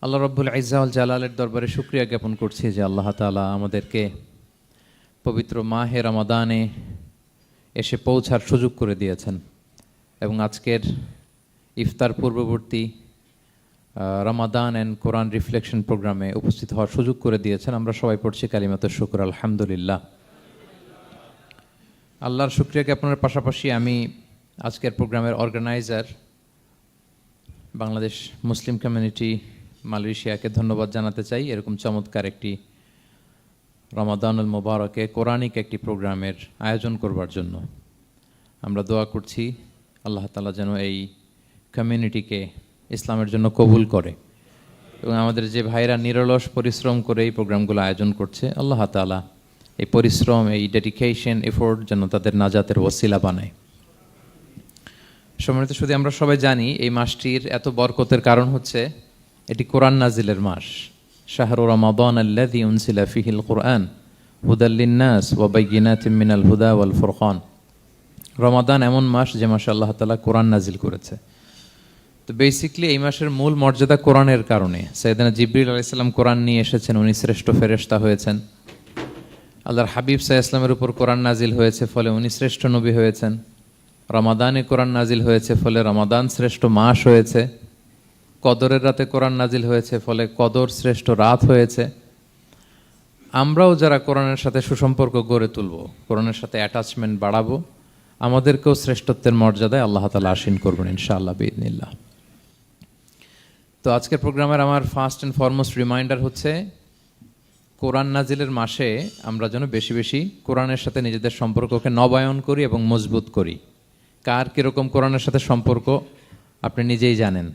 আল্লাহ রব্বুল ইজ্জা ওয়াল জালালের দরবারে শুকরিয়া জ্ঞাপন করছি যে আল্লাহ তাআলা আমাদেরকে পবিত্র মাহে রমাদানে এসে পৌঁছার সুযোগ করে দিয়েছেন এবং আজকের ইফতার পূর্ববর্তী রমাদান অ্যান্ড কোরআন রিফ্লেকশন প্রোগ্রামে উপস্থিত হওয়ার সুযোগ করে দিয়েছেন। আমরা সবাই পড়ছি কালিমাতুশ শুকর, আলহামদুলিল্লাহ। আল্লাহর শুকরিয়া জ্ঞাপনের পাশাপাশি আমি আজকের প্রোগ্রামের অর্গানাইজার বাংলাদেশ মুসলিম কমিউনিটি মালয়েশিয়াকে ধন্যবাদ জানাতে চাই। এরকম চমৎকার একটি রমাদানুল মুবারকে কোরআনিক একটি প্রোগ্রামের আয়োজন করবার জন্য আমরা দোয়া করছি আল্লাহ তাআলা যেন এই কমিউনিটিকে ইসলামের জন্য কবুল করে এবং আমাদের যে ভাইরা নিরলস পরিশ্রম করে এই প্রোগ্রামগুলো আয়োজন করছে, আল্লাহ তাআলা এই পরিশ্রম, এই ডেডিকেশন, এফোর্ট যেন তাদের নাজাতের ওসিলা বানায়। সম্মানিত শুধু আমরা সবাই জানি এই মাসটির এত বরকতের কারণ হচ্ছে এটি কোরআন নাজিলের মাস। শাহরু রমাদান আল্লাযী উনজিলা ফীহিল কুরআন হুদাল লিন-নাস ওয়া বাইয়িনাতিম মিনাল হুদা ওয়াল ফুরকান। রমাদান এমন মাস যে মাসে আল্লাহ তাআলা কোরআন নাজিল করেছে। তো বেসিক্যালি এই মাসের মূল মর্যাদা কোরআনের কারণে। সাইয়েদনা জিবরিল আলাইহিস সালাম কোরআন নিয়ে এসেছেন, উনি শ্রেষ্ঠ ফেরেশতা হয়েছেন। আল্লাহর হাবিব সাল্লাল্লাহু আলাইহি ওয়াসাল্লামের উপর কোরআন নাজিল হয়েছে, ফলে উনি শ্রেষ্ঠ নবী হয়েছেন। রমাদানে কোরআন নাজিল হয়েছে, ফলে রমাদান শ্রেষ্ঠ মাস হয়েছে। কদরের রাতে কোরআন নাজিল হয়েছে, ফলে কদর শ্রেষ্ঠ রাত হয়েছে। আমরাও যারা কোরআনের সাথে সুসম্পর্ক গড়ে তুলব, কোরআনের সাথে অ্যাটাচমেন্ট বাড়াবো, আমাদেরকেও শ্রেষ্ঠত্বের মর্যাদায় আল্লাহ তাআলা আসীন করবেন ইনশাআল্লাহ বিইذنিল্লাহ। তো আজকের প্রোগ্রামের আমার ফার্স্ট অ্যান্ড ফরমোস্ট রিমাইন্ডার হচ্ছে কোরআন নাজিলের মাসে আমরা যেন বেশি বেশি কোরআনের সাথে নিজেদের সম্পর্ককে নবায়ন করি এবং মজবুত করি। কার কীরকম কোরআনের সাথে সম্পর্ক আপনি নিজেই জানেন।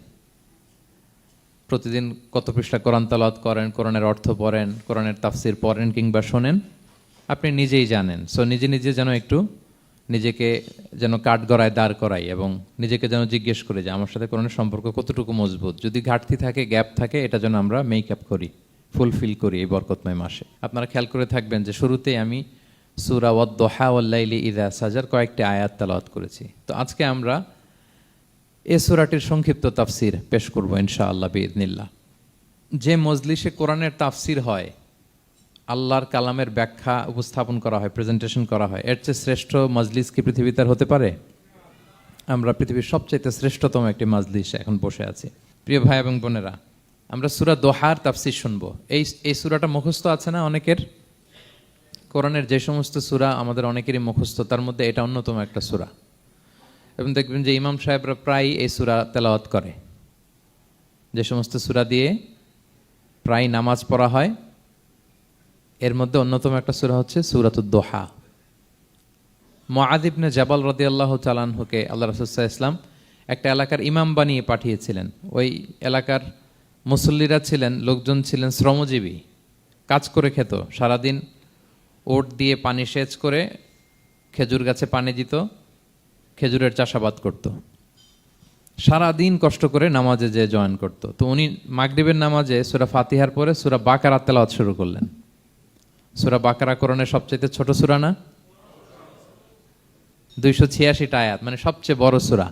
প্রতিদিন কত পৃষ্ঠা কোরআন তেলাওয়াত করেন, কোরআনের অর্থ পড়েন, কোরআনের তাফসির পড়েন কিংবা শোনেন, আপনি নিজেই জানেন। সো নিজে নিজে যেন একটু নিজেকে যেন কাঠগড়ায় দাঁড় করাই এবং নিজেকে যেন জিজ্ঞেস করি যে আমার সাথে কোরআনের সম্পর্ক কতটুকু মজবুত। যদি ঘাটতি থাকে, গ্যাপ থাকে, এটা যেন আমরা মেক আপ করি, ফুলফিল করি এই বরকতময় মাসে। আপনারা খেয়াল করে থাকবেন যে শুরুতেই আমি সূরা ওয়াদ-দুহা ওয়াল-লাইলি ইযা সাজার কয়েকটি আয়াত তেলাওয়াত করেছি। তো আজকে আমরা এই সূরাটির সংক্ষিপ্ত তাফসির পেশ করব ইনশাআল্লাহ বিইذنিল্লাহ। যে মজলিসে কোরআনের তাফসির হয়, আল্লাহর কালামের ব্যাখ্যা উপস্থাপন করা হয়, প্রেজেন্টেশন করা হয়, এর চেয়ে শ্রেষ্ঠ মজলিস কি পৃথিবীতে আর হতে পারে? আমরা পৃথিবীর সবচাইতে শ্রেষ্ঠতম একটি মজলিসে এখন বসে আছি। প্রিয় ভাই এবং বোনেরা, আমরা সূরা দোহার তাফসির শুনবো। এই সূরাটা মুখস্থ আছে না অনেকের? কোরআনের যে সমস্ত সূরা আমাদের অনেকেরই মুখস্থ, তার মধ্যে এটা অন্যতম একটা সূরা। এবং দেখবেন যে ইমাম সাহেবরা প্রায় এই সূরা তেলাওয়াত করে। যে সমস্ত সূরা দিয়ে প্রায় নামাজ পড়া হয়, এর মধ্যে অন্যতম একটা সূরা হচ্ছে সূরাতুদ দোহা। মুআয ইবনে জাবাল রাদিয়াল্লাহু তাআলা আনহুকে আল্লাহ রাসূল সাল্লাল্লাহু আলাইহি ওয়াসাল্লাম একটা এলাকার ইমাম বানিয়ে পাঠিয়েছিলেন। ওই এলাকার মুসল্লিরা ছিলেন, লোকজন ছিলেন শ্রমজীবী, কাজ করে খেত। সারাদিন ওট দিয়ে পানি সেচ করে খেজুর গাছে পানি দিত, খেজুরের চাষাবাদ করত, সারাদিন কষ্ট করে নামাজে যে জয়েন করত। তো উনি মাগরিবের নামাজে সূরা ফাতিহার পরে সূরা বাকারা তেলাওয়াত শুরু করলেন। সূরা বাকারা কোরআনের সবচেয়ে ছোট সূরা না? 286টা আয়াত, মানে সবচেয়ে বড় সূরা।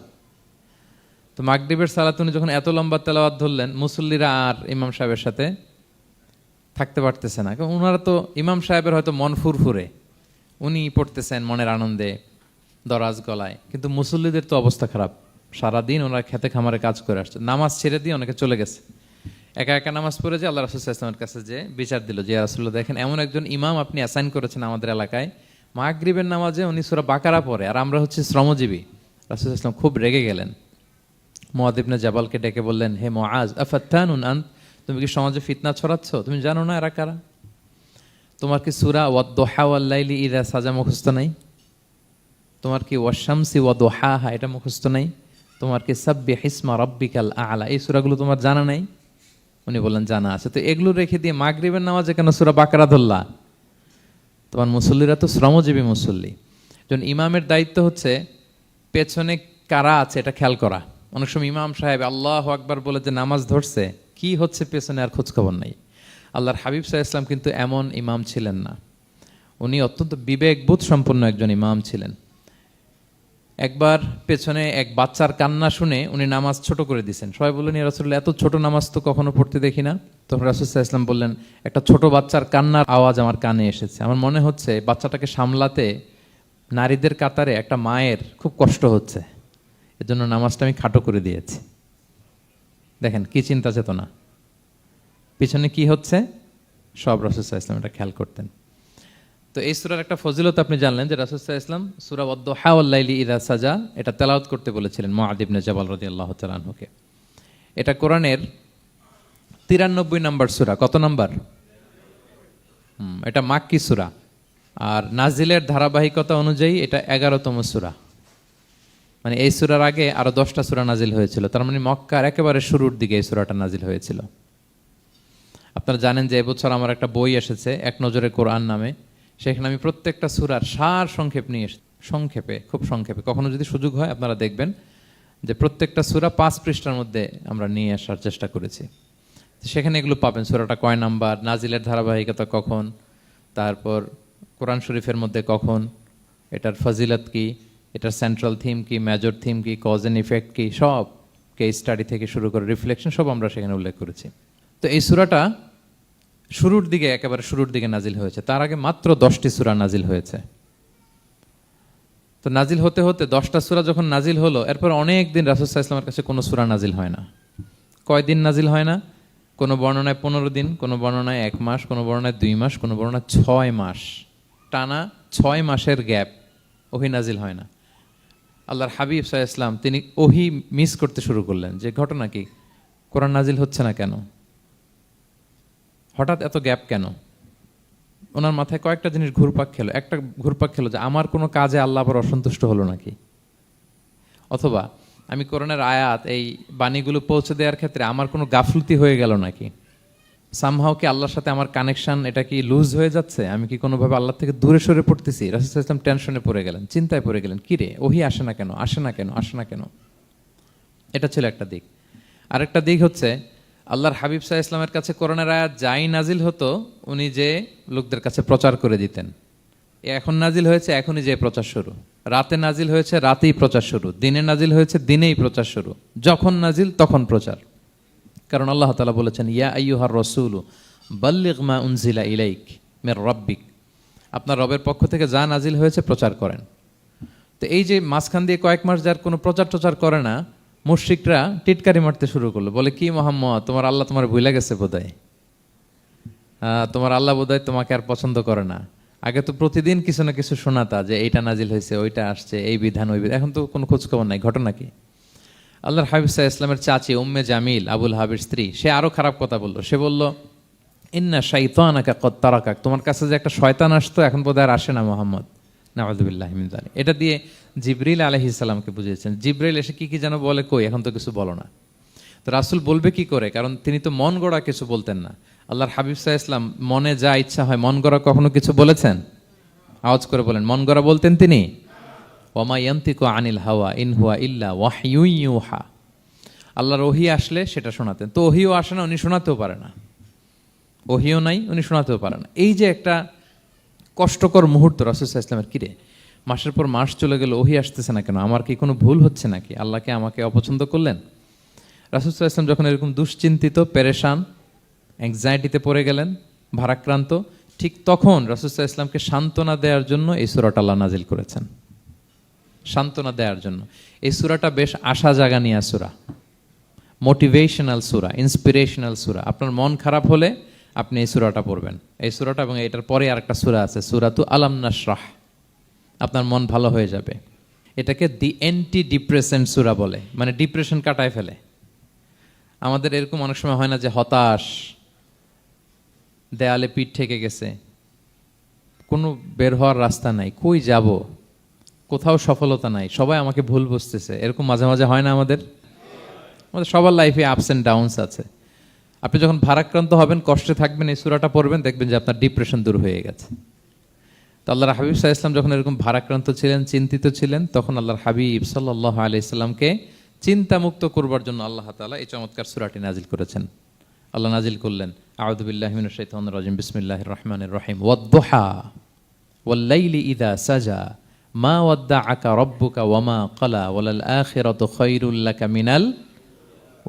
তো মাগরিবের সালাত উনি যখন এত লম্বা তেলাওয়াত ধরলেন, মুসল্লিরা আর ইমাম সাহেবের সাথে থাকতে পারতেছে না। কারণ ওনারা তো, ইমাম সাহেবের হয়তো মন ফুরফুরে, উনি পড়তেছেন মনের আনন্দে দরাজ গলায়, কিন্তু মুসল্লিদের তো অবস্থা খারাপ। সারাদিন ওনারা খেতে খামারে কাজ করে আসছে, নামাজ ছেড়ে দিয়ে অনেকে চলে গেছে। একা একা নামাজ পড়ে যে আল্লাহ রাসূল সাল্লাল্লাহু আলাইহি ওয়াসাল্লামের কাছে যে বিচার দিল যে ইয়া রাসূলুল্লাহ, দেখেন এমন একজন ইমাম আপনি অ্যাসাইন করেছেন আমাদের এলাকায়, মাগরিবের নামাজে উনি সূরা বাকারা পড়ে আর আমরা হচ্ছে শ্রমজীবী। রাসূল সাল্লাল্লাহু আলাইহি ওয়াসাল্লাম খুব রেগে গেলেন। মুআয ইবনে জাবালকে ডেকে বললেন, হে মুআয, আফাত্তানুন আন্ত, তুমি কি সমাজে ফিতনা ছড়াচ্ছ? তুমি জানো না এরা কারা? তোমার কি সূরা ওয়াদ-দুহা ওয়াল-লাইলি ইযা সাজা মুখস্থ নাই? তোমার কি ওয়াশ-শামসি ওয়া-দুহাহা এটা মুখস্থ নাই? তোমার কি সাব্বিহ ইসমা রাব্বিকাল আ'লা এই সূরাগুলো তোমার জানা নাই? উনি বললেন জানা আছে। তো এগুলো রেখে দিয়ে মাগরিবের নামাজে কেন সূরা বাকারা ধরলা? তোমার মুসল্লিরা তো শ্রমজীবী মুসল্লি। যখন ইমামের দায়িত্ব হচ্ছে পেছনে কারা আছে এটা খেয়াল করা। অনেক সময় ইমাম সাহেব আল্লাহু আকবার বলে যে নামাজ ধরছে, কি হচ্ছে পেছনে আর খোঁজ খবর নাই। আল্লাহর হাবিব সাল্লাল্লাহু আলাইহি ওয়াসাল্লাম কিন্তু এমন ইমাম ছিলেন না, উনি অত্যন্ত বিবেকবোধ সম্পন্ন একজন ইমাম ছিলেন। একবার পেছনে এক বাচ্চার কান্না শুনে উনি নামাজ ছোট করে দিয়েছেন। সবাই বললেন, ইয়া রাসূলুল্লাহ, এত ছোট নামাজ তো কখনো পড়তে দেখি না। তখন রাসূল সাল্লাল্লাহু আলাইহি ওয়াসাল্লাম বললেন, একটা ছোট বাচ্চার কান্নার আওয়াজ আমার কানে এসেছে। আমার মনে হচ্ছে বাচ্চাটাকে সামলাতে নারীদের কাতারে একটা মায়ের খুব কষ্ট হচ্ছে, এজন্য নামাজটা আমি খাটো করে দিয়েছি। দেখেন কি চিন্তা চেতনা, পিছনে কি হচ্ছে সব রাসূল সাল্লাল্লাহু আলাইহি ওয়াসাল্লাম এটা খেয়াল করতেন। তো এই সূরার একটা ফজিলত আপনি জানলেন যে রাসূল সাল্লাল্লাহু আলাইহি ওয়াসাল্লাম সূরা ওয়াদ-দুহা ওয়াল-লাইলি ইযা সাজা এটা তেলাওয়াত করতে বলেছিলেন মুআয ইবনে জাবাল রাদিয়াল্লাহু তাআলা আনহুকে। এটা কোরআনের 93 নম্বর সূরা। কত নম্বর? এটা মাক্কি সূরা, আর নাজিলের ধারাবাহিকতা অনুযায়ী এটা 11তম সূরা। মানে এই সূরার আগে আরো 10টা সূরা নাজিল হয়েছিল, তার মানে মক্কার একেবারে শুরুর দিকে এই সূরাটা নাজিল হয়েছিল। আপনারা জানেন যে এবছর আমার একটা বই এসেছে এক নজরে কোরআন নামে, সেখানে আমি প্রত্যেকটা সূরার সার সংক্ষেপ নিয়ে সংক্ষেপে, খুব সংক্ষেপে, কখনো যদি সুযোগ হয় আপনারা দেখবেন যে প্রত্যেকটা সূরা 5 পৃষ্ঠার মধ্যে আমরা নিয়ে আসার চেষ্টা করেছি। সেখানে এগুলো পাবেন, সূরাটা কয় নাম্বার, নাজিলের ধারাবাহিকতা কখন, তারপর কোরআন শরীফের মধ্যে কখন, এটার ফজিলত কি, এটার সেন্ট্রাল থিম কি, মেজর থিম কি, কজ এন্ড ইফেক্ট কি, সব কেস স্টাডি থেকে শুরু করে রিফ্লেকশন সব আমরা সেখানে উল্লেখ করেছি। তো এই সূরাটা শুরুর দিকে, একেবারে শুরুর দিকে নাজিল হয়েছে। তার আগে মাত্র 10টি সূরা নাজিল হয়েছে। তো নাজিল হতে হতে 10টা সূরা যখন নাজিল হলো, এরপর অনেক দিন রাসূল সাল্লাল্লাহু আলাইহি ওয়াসাল্লামের কাছে কোনো সূরা নাজিল হয় না। কয়দিন নাজিল হয় না? কোনো বর্ণনায় 15 দিন, কোনো বর্ণনায় 1 মাস, কোনো বর্ণনায় 2 মাস, কোনো বর্ণনায় 6 মাস, টানা 6 মাসের গ্যাপ ওহী নাজিল হয় না। আল্লাহর হাবিব সাল্লাল্লাহু আলাইহি ওয়াসাল্লাম তিনি ওহী মিস করতে শুরু করলেন, যে ঘটনা কি, কোরআন নাজিল হচ্ছে না কেন, হঠাৎ এত গ্যাপ কেন? ওনার মাথায় কয়েকটা জিনিস ঘুরপাক খেলো। একটা ঘুরপাক খেলো যে আমার কোনো কাজে আল্লাহ আবার অসন্তুষ্ট হলো নাকি, অথবা আমি কোরআনের আয়াত এই বাণীগুলো পৌঁছে দেওয়ার ক্ষেত্রে আমার কোনো গাফলতি হয়ে গেল নাকি, সামহাও কি আল্লাহর সাথে আমার কানেকশন এটা কি লুজ হয়ে যাচ্ছে, আমি কি কোনোভাবে আল্লাহ থেকে দূরে সরে পড়তেছি। রাসূল সাল্লাল্লাহু আলাইহি ওয়াসাল্লাম টেনশনে পড়ে গেলেন, চিন্তায় পড়ে গেলেন, কিরে ওহী আসে না কেন, আসে না কেন, আসে না কেন। এটা ছিল একটা দিক। আরেকটা দিক হচ্ছে আল্লাহর হাবিব সাল্লাল্লাহু আলাইহি ওয়াসাল্লামের কাছে কোরআনের আয়াত যাই নাজিল হতো উনি যে লোকদের কাছে প্রচার করে দিতেন। এখন নাজিল হয়েছে এখনই যে প্রচার শুরু, রাতে নাজিল হয়েছে রাতেই প্রচার শুরু, দিনে নাজিল হয়েছে দিনেই প্রচার শুরু, যখন নাজিল তখন প্রচার। কারণ আল্লাহ তাআলা বলেছেন, ইয়া আইয়ুহার রাসূলু বাল্লিগ মা উনজিলা ইলাইক মির রাব্বিক, আপনার রবের পক্ষ থেকে যা নাজিল হয়েছে প্রচার করেন। তো এই যে মাঝখান দিয়ে কয়েক মাস যার কোনো প্রচার টচার করে না, মুশরিকরা টিটকারি মারতে শুরু করলো, বলে কি মুহাম্মদ, তোমার আল্লাহ তোমার ভুলে গেছে বোধহয়, তোমার আল্লাহ বোধহয় তোমাকে আর পছন্দ করে না। আগে তো প্রতিদিন কিছু না কিছু শোনাতা যে এইটা নাজিল হয়েছে, ওইটা আসছে, এই বিধান ওই বিধান, এখন তো কোনো খোঁজখবর নাই। ঘটনা কি? আল্লাহর হাবিব সাল্লাল্লাহু আলাইহি ওয়াসাল্লামের চাচি উম্মে জামিল, আবুল হাবির স্ত্রী, সে আরো খারাপ কথা বললো। সে বলল, ইন্না শাইতানাকা কদ তারাকাক, তোমার কাছে যে একটা শয়তান আসতো এখন বোধহয় আর আসে না মুহাম্মদ, নাউযুবিল্লাহি মিন যালিক। এটা দিয়ে জিবরিল আলাইহিস সালামকে বুঝিয়েছেন। জিবরিল এসে কি কি যেন বলে, কই এখন তো কিছু বলো না। তো রাসূল বলবে কি করে, কারণ তিনি তো মন গড়া কিছু বলতেন না। আল্লাহর হাবিব সাল্লাল্লাহু আলাইহি ওয়াসাল্লাম মনে যা ইচ্ছা হয় মন গড়া কখনো কিছু বলেছেন? আওয়াজ করে বলেন, মন গড়া বলতেন তিনি? ওমা ইয়ানতিকু আনিল হাওয়া ইন হুয়া ইল্লা ওয়াহয়ুন ইউহা, আল্লাহর ওহী আসলে সেটা শোনাতেন। তো ওহীও আসে না, উনি শোনাতেও পারে না, ওহীও নাই, উনি শোনাতেও পারে না। এই যে একটা কষ্টকর মুহূর্ত রাসূল সাল্লাল্লাহু আলাইহি ওয়াসাল্লামের, কিরে মাসের পর মাস চলে গেল ওহী আসতেছে না কেন, আমার কি কোনো ভুল হচ্ছে নাকি, আল্লাহকে আমাকে অপছন্দ করলেন? রাসূল সাল্লাল্লাহু আলাইহি ওয়াসাল্লাম যখন এরকম দুশ্চিন্তিত, পেরেশান, অ্যাংজাইটিতে পড়ে গেলেন, ভারাক্রান্ত, ঠিক তখন রাসূল সাল্লাল্লাহু আলাইহি ওয়াসাল্লামকে সান্ত্বনা দেওয়ার জন্য এই সূরাটা আল্লাহ নাজিল করেছেন। সান্ত্বনা দেওয়ার জন্য এই সূরাটা বেশ আশা জাগানিয়া সূরা, মোটিভেশনাল সূরা, ইন্সপিরেশনাল সূরা। আপনার মন খারাপ হলে আপনি এই সূরাটা পড়বেন, এই সূরাটা, এবং এটার পরে আরেকটা সূরা আছে সূরাতু আলাম নাশরাহ, আপনার মন ভালো হয়ে যাবে। এটাকে দি অ্যান্টি ডিপ্রেসেন্ট সূরা বলে, মানে ডিপ্রেশন কাটায় ফেলে। আমাদের এরকম অনেক সময় হয় না যে হতাশ, দেয়ালে পিঠ ঠেকে গেছে, কোনো বের হওয়ার রাস্তা নাই, কই যাব, কোথাও সফলতা নাই, সবাই আমাকে ভুল বুঝতেছে, এরকম মাঝে মাঝে হয় না? আমাদের সবার লাইফে আপস অ্যান্ড ডাউনস আছে। আপনি যখন ভারাক্রান্ত হবেন, কষ্টে থাকবেন, এই সূরাটা পড়বেন, দেখবেন যে আপনার ডিপ্রেশন দূর হয়ে গেছে। তো আল্লাহর হাবিব সাল্লাল্লাহু আলাইহি ওয়াসাল্লাম যখন এরকম ভারাক্রান্ত ছিলেন, চিন্তিত ছিলেন, তখন আল্লাহর হাবিব সাল্লাল্লাহু আলাইহি ওয়াসাল্লামকে চিন্তামুক্ত করবার জন্য আল্লাহ তাআলা এই চমৎকার সূরাটি নাজিল করেছেন। আল্লাহ নাজিল করলেন, আউযু বিল্লাহি মিনাশ শাইতানির রাজিম, বিসমিল্লাহির রহমানির রহিম, ওয়াদ-দুহা ওয়াল-লাইলি ইযা সাজা মা ওয়াদ্দাআকা রাব্বুকা ওয়া মা ক্বালা ওয়ালাল আখিরাতু খায়রুল লাকা মিনাল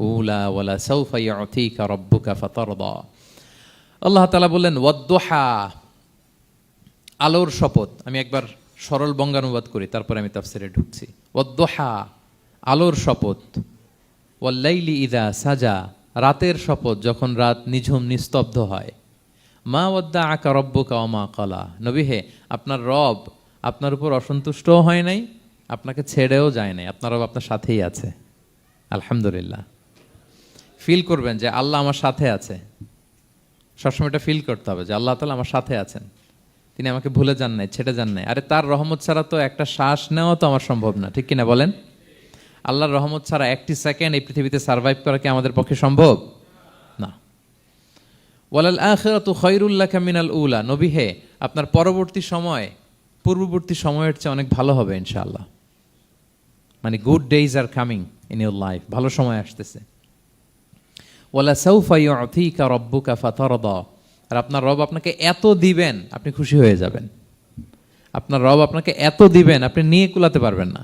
উলা ওয়ালা সাউফা ইউতিকা রাব্বুকা ফাতারদা। আল্লাহ তাআলা বললেন ওয়াদ্দুহা, আলোর শপথ। আমি একবার সরল বঙ্গানুবাদ করি, তারপরে আমি তাফসিরে ঢুকছি। ওয়াদ্দুহা, আলোর শপথ। ওয়াল্লাইলি ইযা সাজা, রাতের শপথ, যখন রাত নিঝুম নিস্তব্ধ হয়। মা ওয়াদ্দাআকা রাব্বুকা ওয়া মা ক্বালা, নবী হে, আপনার রব আপনার উপর অসন্তুষ্টও হয় নাই, আপনাকে ছেড়েও যায় নাই, আপনার রব আপনার সাথেই আছে। আলহামদুলিল্লাহ। ফিল করবেন যে আল্লাহ আমার সাথে আছে। সবসময় এটা ফিল করতে হবে যে আল্লাহ তাআলা আমার সাথে আছেন, তিনি আমাকে ভুলে যান নাই, ছেড়ে যান নাই। আরে তার রহমত ছাড়া তো একটা শ্বাস নেওয়া তো আমার সম্ভব না, ঠিক কিনা বলেন? আল্লাহর রহমত ছাড়া একটি সেকেন্ড এই পৃথিবীতে সার্ভাইভ করা কি আমাদের পক্ষে সম্ভব না। ওয়ালাল আখিরাতু খায়রুল লাকা মিনাল উলা, নবী হে, আপনার পরবর্তী সময় পূর্ববর্তী সময়ের চেয়ে অনেক ভালো হবে ইনশাআল্লাহ। মানে good days are coming in your life, ভালো সময় আসতেছে। ওয়ালা সাউফা ইউতিকা রাব্বুকা ফাতারদা, আর আপনার রব আপনাকে এত দিবেন আপনি খুশি হয়ে যাবেন। আপনার রব আপনাকে এত দিবেন আপনি নিয়ে কুলাতে পারবেন না।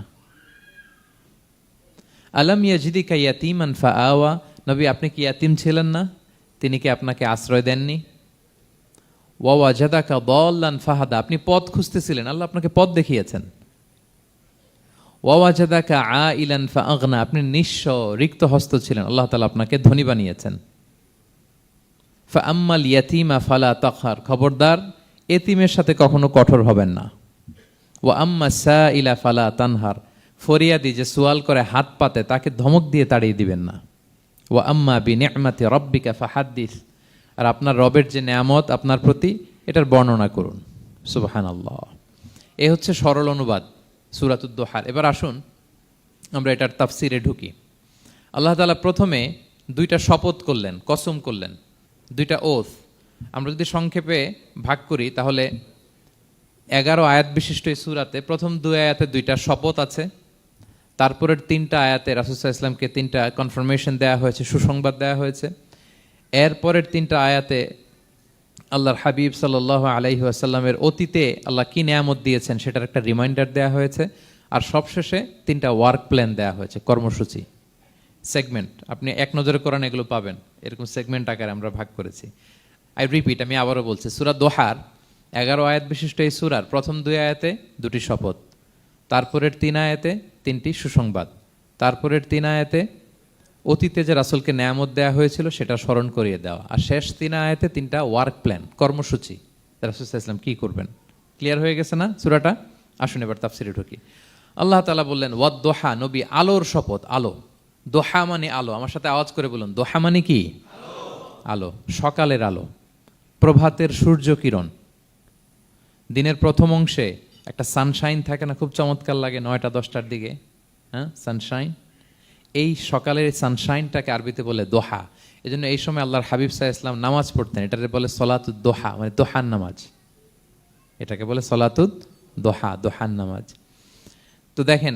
আলাম ইয়াজিদিকা ইয়াতীমান ফাআওয়া, নবী আপনি কি ইয়াতীম ছিলেন না, তিনি কি আপনাকে আশ্রয় দেননি? ওয়া ওয়াজাদাকা দাল্লান ফাহাদা, আপনি পথ খুঁজতেছিলেন, আল্লাহ আপনাকে পথ দেখিয়েছেন। ওয়া ওয়াজাদাকা আইলান ফাআগনা, আপনি নিঃস্ব রিক্ত হস্ত ছিলেন, আল্লাহ তাআলা আপনাকে ধনী বানিয়েছেন। ফাআম্মাল ইয়াতীমা ফালা তাকহার, খবরদার এতিমের সাথে কখনো কঠোর হবেন না। ওয়া আম্মা সাইলা ফালা তানহার, ফরিয়াদি যে সুয়াল করে হাত পাতে তাকে ধমক দিয়ে তাড়িয়ে দিবেন না। ওয়া আম্মা বিনি'মাতি রাব্বিকা ফাহাদ্দিস, আর আপনার রবের যে নেয়ামত আপনার প্রতি, এটার বর্ণনা করুন। সুবহানাল্লাহ। এ হচ্ছে সরল অনুবাদ সূরাতুদ দুহার। এবার আসুন আমরা এটার তাফসিরে ঢুকি। আল্লাহ তাআলা প্রথমে দুইটা শপথ করলেন, কসম করলেন, দুইটা ওথ। আমরা যদি সংক্ষেপে ভাগ করি তাহলে 11 আয়াত বিশিষ্ট এই সূরাতে প্রথম 2 আয়াতে দুইটা শপথ আছে, তারপরের 3টা আয়াতে রাসূল সাল্লাল্লাহু আলাইহি ওয়াসাল্লামকে 3টা কনফার্মেশন দেওয়া হয়েছে, সুসংবাদ দেওয়া হয়েছে। এরপরের 3টা আয়াতে আল্লাহর হাবিব সাল্লাল্লাহু আলাইহি ওয়াসাল্লামের অতীতে আল্লাহ কি নেয়ামত দিয়েছেন সেটার একটা রিমাইন্ডার দেওয়া হয়েছে। আর সবশেষে 3টা ওয়ার্ক প্ল্যান দেওয়া হয়েছে, কর্মসূচি, সেগমেন্ট। আপনি এক নজরে কোরআন এগুলো পাবেন, এরকম সেগমেন্ট আকারে আমরা ভাগ করেছি। আই রিপিট, আমি আবারও বলছি, সূরা দোহার 11 আয়াত বিশিষ্ট এই সূরার প্রথম 2 আয়াতে 2টি শপথ, তারপরের 3 আয়াতে 3টি সুসংবাদ, তারপরের 3 আয়াতে অতীতে যে রাসূলকে নেয়ামত দেওয়া হয়েছিল সেটা স্মরণ করিয়ে দেওয়া, আর শেষ 3 আয়াতে 3টা ওয়ার্ক প্ল্যান, কর্মসূচি, রাসূল সাল্লাল্লাহু আলাইহি ওয়াসাল্লাম কি করবেন। ক্লিয়ার হয়ে গেছে না সূরাটা? আসুন এবার তাফসিরে ঢুকি। আল্লাহ তাআলা বললেন ওয়াদ-দোহা, নবী আলোর শপথ। আলো, দোহা মানে আলো। আমার সাথে আওয়াজ করে বলুন, দোহা মানে কি? আলো, সকালের আলো, প্রভাতের সূর্য কিরণ। দিনের প্রথম অংশে একটা সানশাইন থাকে না, খুব চমৎকার লাগে 9টা 10টার দিকে, হ্যাঁ, সানশাইন। এই সকালের সানশাইনটাকে আরবিতে বলে দোহা। এই জন্য এই সময় আল্লাহর হাবিব সাল্লাল্লাহু আলাইহি ওয়াসাল্লাম নামাজ পড়তেন, এটাকে বলে সলাতুদ দোহা, মানে দোহার নামাজ। এটাকে বলে সলাতুদ দোহা, দোহার নামাজ। তো দেখেন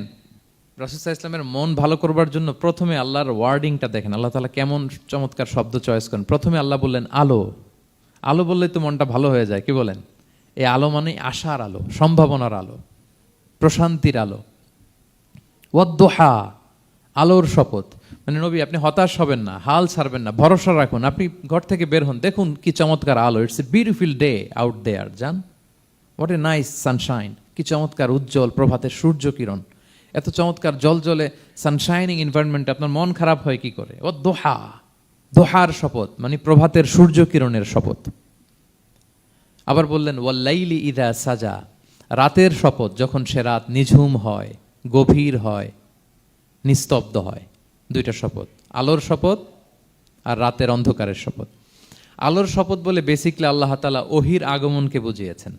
রাসূল সাল্লাল্লাহু আলাইহি ওয়াসাল্লামের মন ভালো করবার জন্য প্রথমে আল্লাহর ওয়ার্ডিংটা দেখেন, আল্লাহ তাআলা কেমন চমৎকার শব্দ চয়েস করেন। প্রথমে আল্লাহ বললেন আলো। আলো বললেই তো মনটা ভালো হয়ে যায়, কি বলেন? এই আলো মানে আশার আলো, সম্ভাবনার আলো, প্রশান্তির আলো। ওয়াদ-দোহা, আলোর শপথ। মানে নবী আপনি হতাশ হবেন না, হাল ছাড়বেন না, ভরসা রাখুন। আপনি ঘর থেকে বের হন, দেখুন কি চমৎকার আলো। It's a beautiful day out there. যান, হোয়াট এ নাইস সানশাইন, কি চমৎকার উজ্জ্বল প্রভাতের সূর্য কিরণ। এত চমৎকার জলজলে সানশাইনিং এনভায়রনমেন্টে আপনার মন খারাপ হয় কি করে? ওয়াদ-দোহা, দোহার শপথ মানে প্রভাতের সূর্য কিরণের শপথ। আবার বললেন ওয়াল্লাইলি ইযা সাজা, রাতের শপথ, যখন সে রাত নিঝুম হয়, গভীর হয়, নিস্তব্ধ হয়। 2টা শপথ, আলোর শপথ আর রাতের অন্ধকারের শপথ। আলোর শপথ বলে বেসিকলি আল্লাহ তাআলা ওহির আগমনকে বুঝিয়েছেন,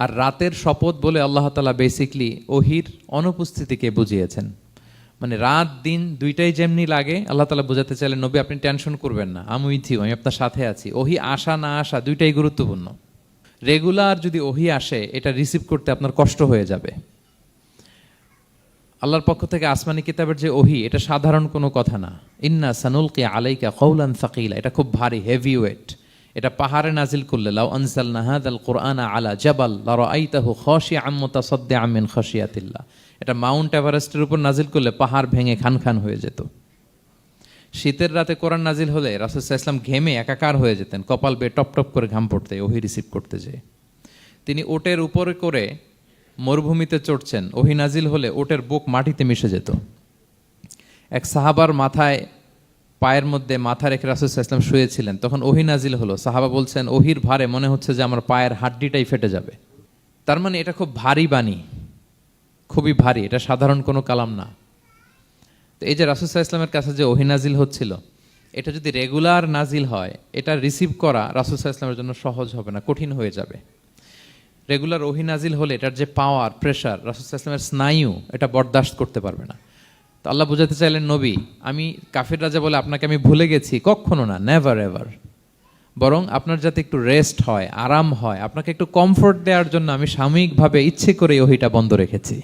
আর রাতের শপথ বলে আল্লাহ তাআলা বেসিকলি ওহির অনুপস্থিতিকে বুঝিয়েছেন। মানে রাত দিন দুইটাই যেমনি লাগে, আল্লাহ তাআলা বোঝাতে চাইলেন নবী আপনি টেনশন করবেন না, আমি উইথ ইউ, আমি আপনার সাথে আছি। ওহি আসা না আসা দুইটাই গুরুত্বপূর্ণ। রেগুলার যদি ওহি আসে এটা রিসিভ করতে আপনার কষ্ট হয়ে যাবে। আল্লাহর পক্ষ থেকে আসমানি কিতাবের যে ওহি, এটা সাধারণ কোনো কথা না। ইন্না সানুলকি আলাইকা কওলান সাকিলা, এটা খুব ভারী, হেভি ওয়েট। এটা পাহাড়ে নাজিল করলে, লাউ আনজালনা হাযাল কুরআনা আলা জাবাল লারাআইতাহু খাশিআম মুতাসাদ্দিআম মিন খাশিয়াতিল্লাহ, এটা মাউন্ট এভারেস্টের উপর নাজিল করলে পাহাড় ভেঙে খান খান হয়ে যেত। শীতের রাতে কোরআন নাজিল হলে রাসূল সাল্লাল্লাহু আলাইহি ওয়াসাল্লাম ঘেমে একাকার হয়ে যেতেন, কপাল বেয়ে টপ টপ করে ঘাম পড়তে ওহী রিসিভ করতে যেয়ে। তিনি ওটের উপরে করে মরুভূমিতে চড়ছেন, ওহী নাজিল হলে ওটের বুক মাটিতে মিশে যেত। এক সাহাবার মাথায় পায়ের মধ্যে মাথা রেখে রাসূল সাল্লাল্লাহু আলাইহি ওয়াসাল্লাম শুয়েছিলেন, তখন ওহী নাজিল হলো। সাহাবা বলছেন ওহীর ভারে মনে হচ্ছে যে আমার পায়ের হাড্ডিটাই ফেটে যাবে। তার মানে এটা খুব ভারী বাণী, খুবই ভারী, এটা সাধারণ কোনো কালাম না। তো এই যে রাসূল সাল্লাল্লাহু আলাইহি ওয়াসাল্লামের কাছে যে ওহী নাজিল হচ্ছিল, এটা যদি রেগুলার নাজিল হয়, এটা রিসিভ করা রাসূল সাল্লাল্লাহু আলাইহি ওয়াসাল্লামের জন্য সহজ হবে না, কঠিন হয়ে যাবে। রেগুলার ওহী নাজিল হলে এটার যে পাওয়ার, প্রেশার, রাসূল সাল্লাল্লাহু আলাইহি ওয়াসাল্লামের স্নায়ু এটা বরদাস্ত করতে পারবে না। তো আল্লাহ বোঝাতে চাইলেন, নবী, আমি কাফির রাজা বলে আপনাকে আমি ভুলে গেছি, কখনো না, নেভার এভার। বরং আপনার যাতে একটু রেস্ট হয়, আরাম হয়, আপনাকে একটু কমফোর্ট দেওয়ার জন্য আমি সাময়িকভাবে ইচ্ছে করে ওহীটা বন্ধ রেখেছি।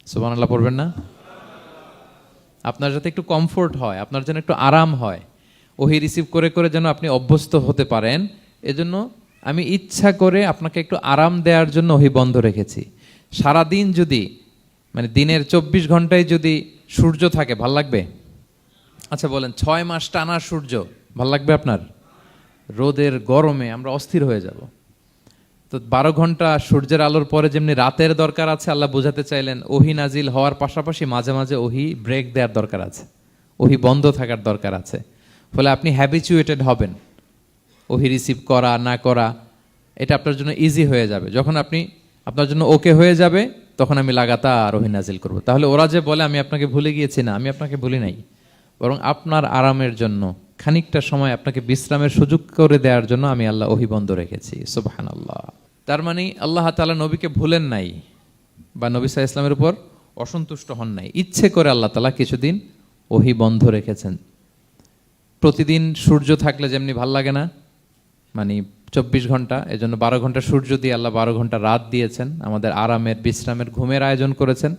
সুবহানাল্লাহ পড়বেন না? আপনার যাতে একটু কমফোর্ট হয়, আপনার যেন একটু আরাম হয়, ওহী রিসিভ করে করে যেন আপনি অভ্যস্ত হতে পারেন, এজন্য আমি ইচ্ছা করে আপনাকে একটু আরাম দেওয়ার জন্য ওহী বন্ধ রেখেছি। সারাদিন যদি, মানে দিনের 24 ঘন্টায় যদি সূর্য থাকে, ভাল লাগবে? আচ্ছা বলেন, 6 মাস টানা সূর্য ভাল লাগবে আপনার? রোদের গরমে আমরা অস্থির হয়ে যাব। তো 12 ঘন্টা সূর্যের আলোর পরে যেমনি রাতের দরকার আছে, আল্লাহ বোঝাতে চাইলেন ওহী নাজিল হওয়ার পাশাপাশি মাঝে মাঝে ওহী ব্রেক দেওয়ার দরকার আছে, ওহী বন্ধ থাকার দরকার আছে। ফলে আপনি হ্যাবিচুয়েটেড হবেন, ওহী রিসিভ করা না করা এটা আপনার জন্য ইজি হয়ে যাবে। যখন আপনি আপনার জন্য ওকে হয়ে যাবে, তখন আমি লাগাতার ওহী নাজিল করব। তাহলে ওরা যে বলে আমি আপনাকে ভুলে গিয়েছি, না, আমি আপনাকে ভুলি নাই, বরং আপনার আরামের জন্য খানিকটা সময় আপনাকে বিশ্রামের সুযোগ করে দেওয়ার জন্য আমি আল্লাহ ওহী বন্ধ রেখেছি। সুবহানাল্লাহ। তার মানে আল্লাহ তাআলা নবীকে ভুলেন নাই বা নবী সাল্লাল্লাহু আলাইহি ওয়াসাল্লামের উপর অসন্তুষ্ট হন নাই, ইচ্ছে করে আল্লাহ তাআলা কিছুদিন ওহী বন্ধ রেখেছেন। প্রতিদিন সূর্য থাকলে যেমনি ভাল লাগে না, মানে 24 ঘন্টা, এজন্য 12 ঘন্টা সূর্য দিয়ে আল্লাহ 12 ঘন্টা রাত দিয়েছেন, আমাদের আরামের, বিশ্রামের, ঘুমের আয়োজন করেছেন।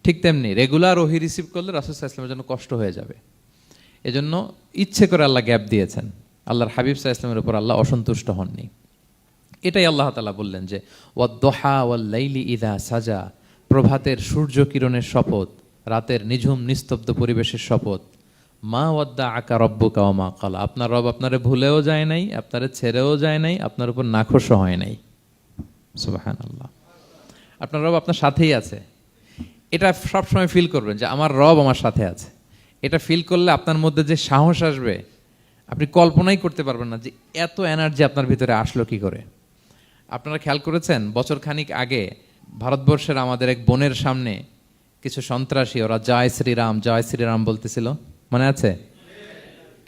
ঠিক তেমনি রেগুলার ওহী রিসিভ করলে রাসূল সাল্লাল্লাহু আলাইহি ওয়াসাল্লামের জন্য কষ্ট হয়ে যাবে, এজন্য ইচ্ছে করে আল্লাহ গ্যাপ দিয়েছেন। আল্লাহর হাবিব সাল্লাল্লাহু আলাইহি ওয়াসাল্লামের উপর আল্লাহ অসন্তুষ্ট হননি। এটাই আল্লাহ তাআলা বললেন যে ওয়াদ-দুহা ওয়াল-লাইলি ইযা সাজা, প্রভাতের সূর্য কিরণের শপথ, রাতের নিঝুম নিস্তব্ধ পরিবেশের শপথ। মা ওয়াদ্দাআকা রাব্বুকা ওয়া মা ক্বালা, আপনার রব আপনারে ভুলেও যায় নাই, আপনারে ছেড়েও যায় নাই, আপনার উপর নাখোশও হয় নাই। সুবহানাল্লাহ। আপনার রব আপনার সাথেই আছে, এটা সবসময় ফিল করবেন যে আমার রব আমার সাথে আছে। এটা ফিল করলে আপনার মধ্যে যে সাহস আসবে, আপনি কল্পনাই করতে পারবেন না যে এত এনার্জি আপনার ভিতরে আসলো কি করে। আপনারা খেয়াল করেছেন, বছর খানিক আগে ভারতবর্ষের আমাদের এক বোনের সামনে কিছু সন্ত্রাসী, ওরা জয় শ্রীরাম জয় শ্রীরাম বলতেছিল, মনে আছে?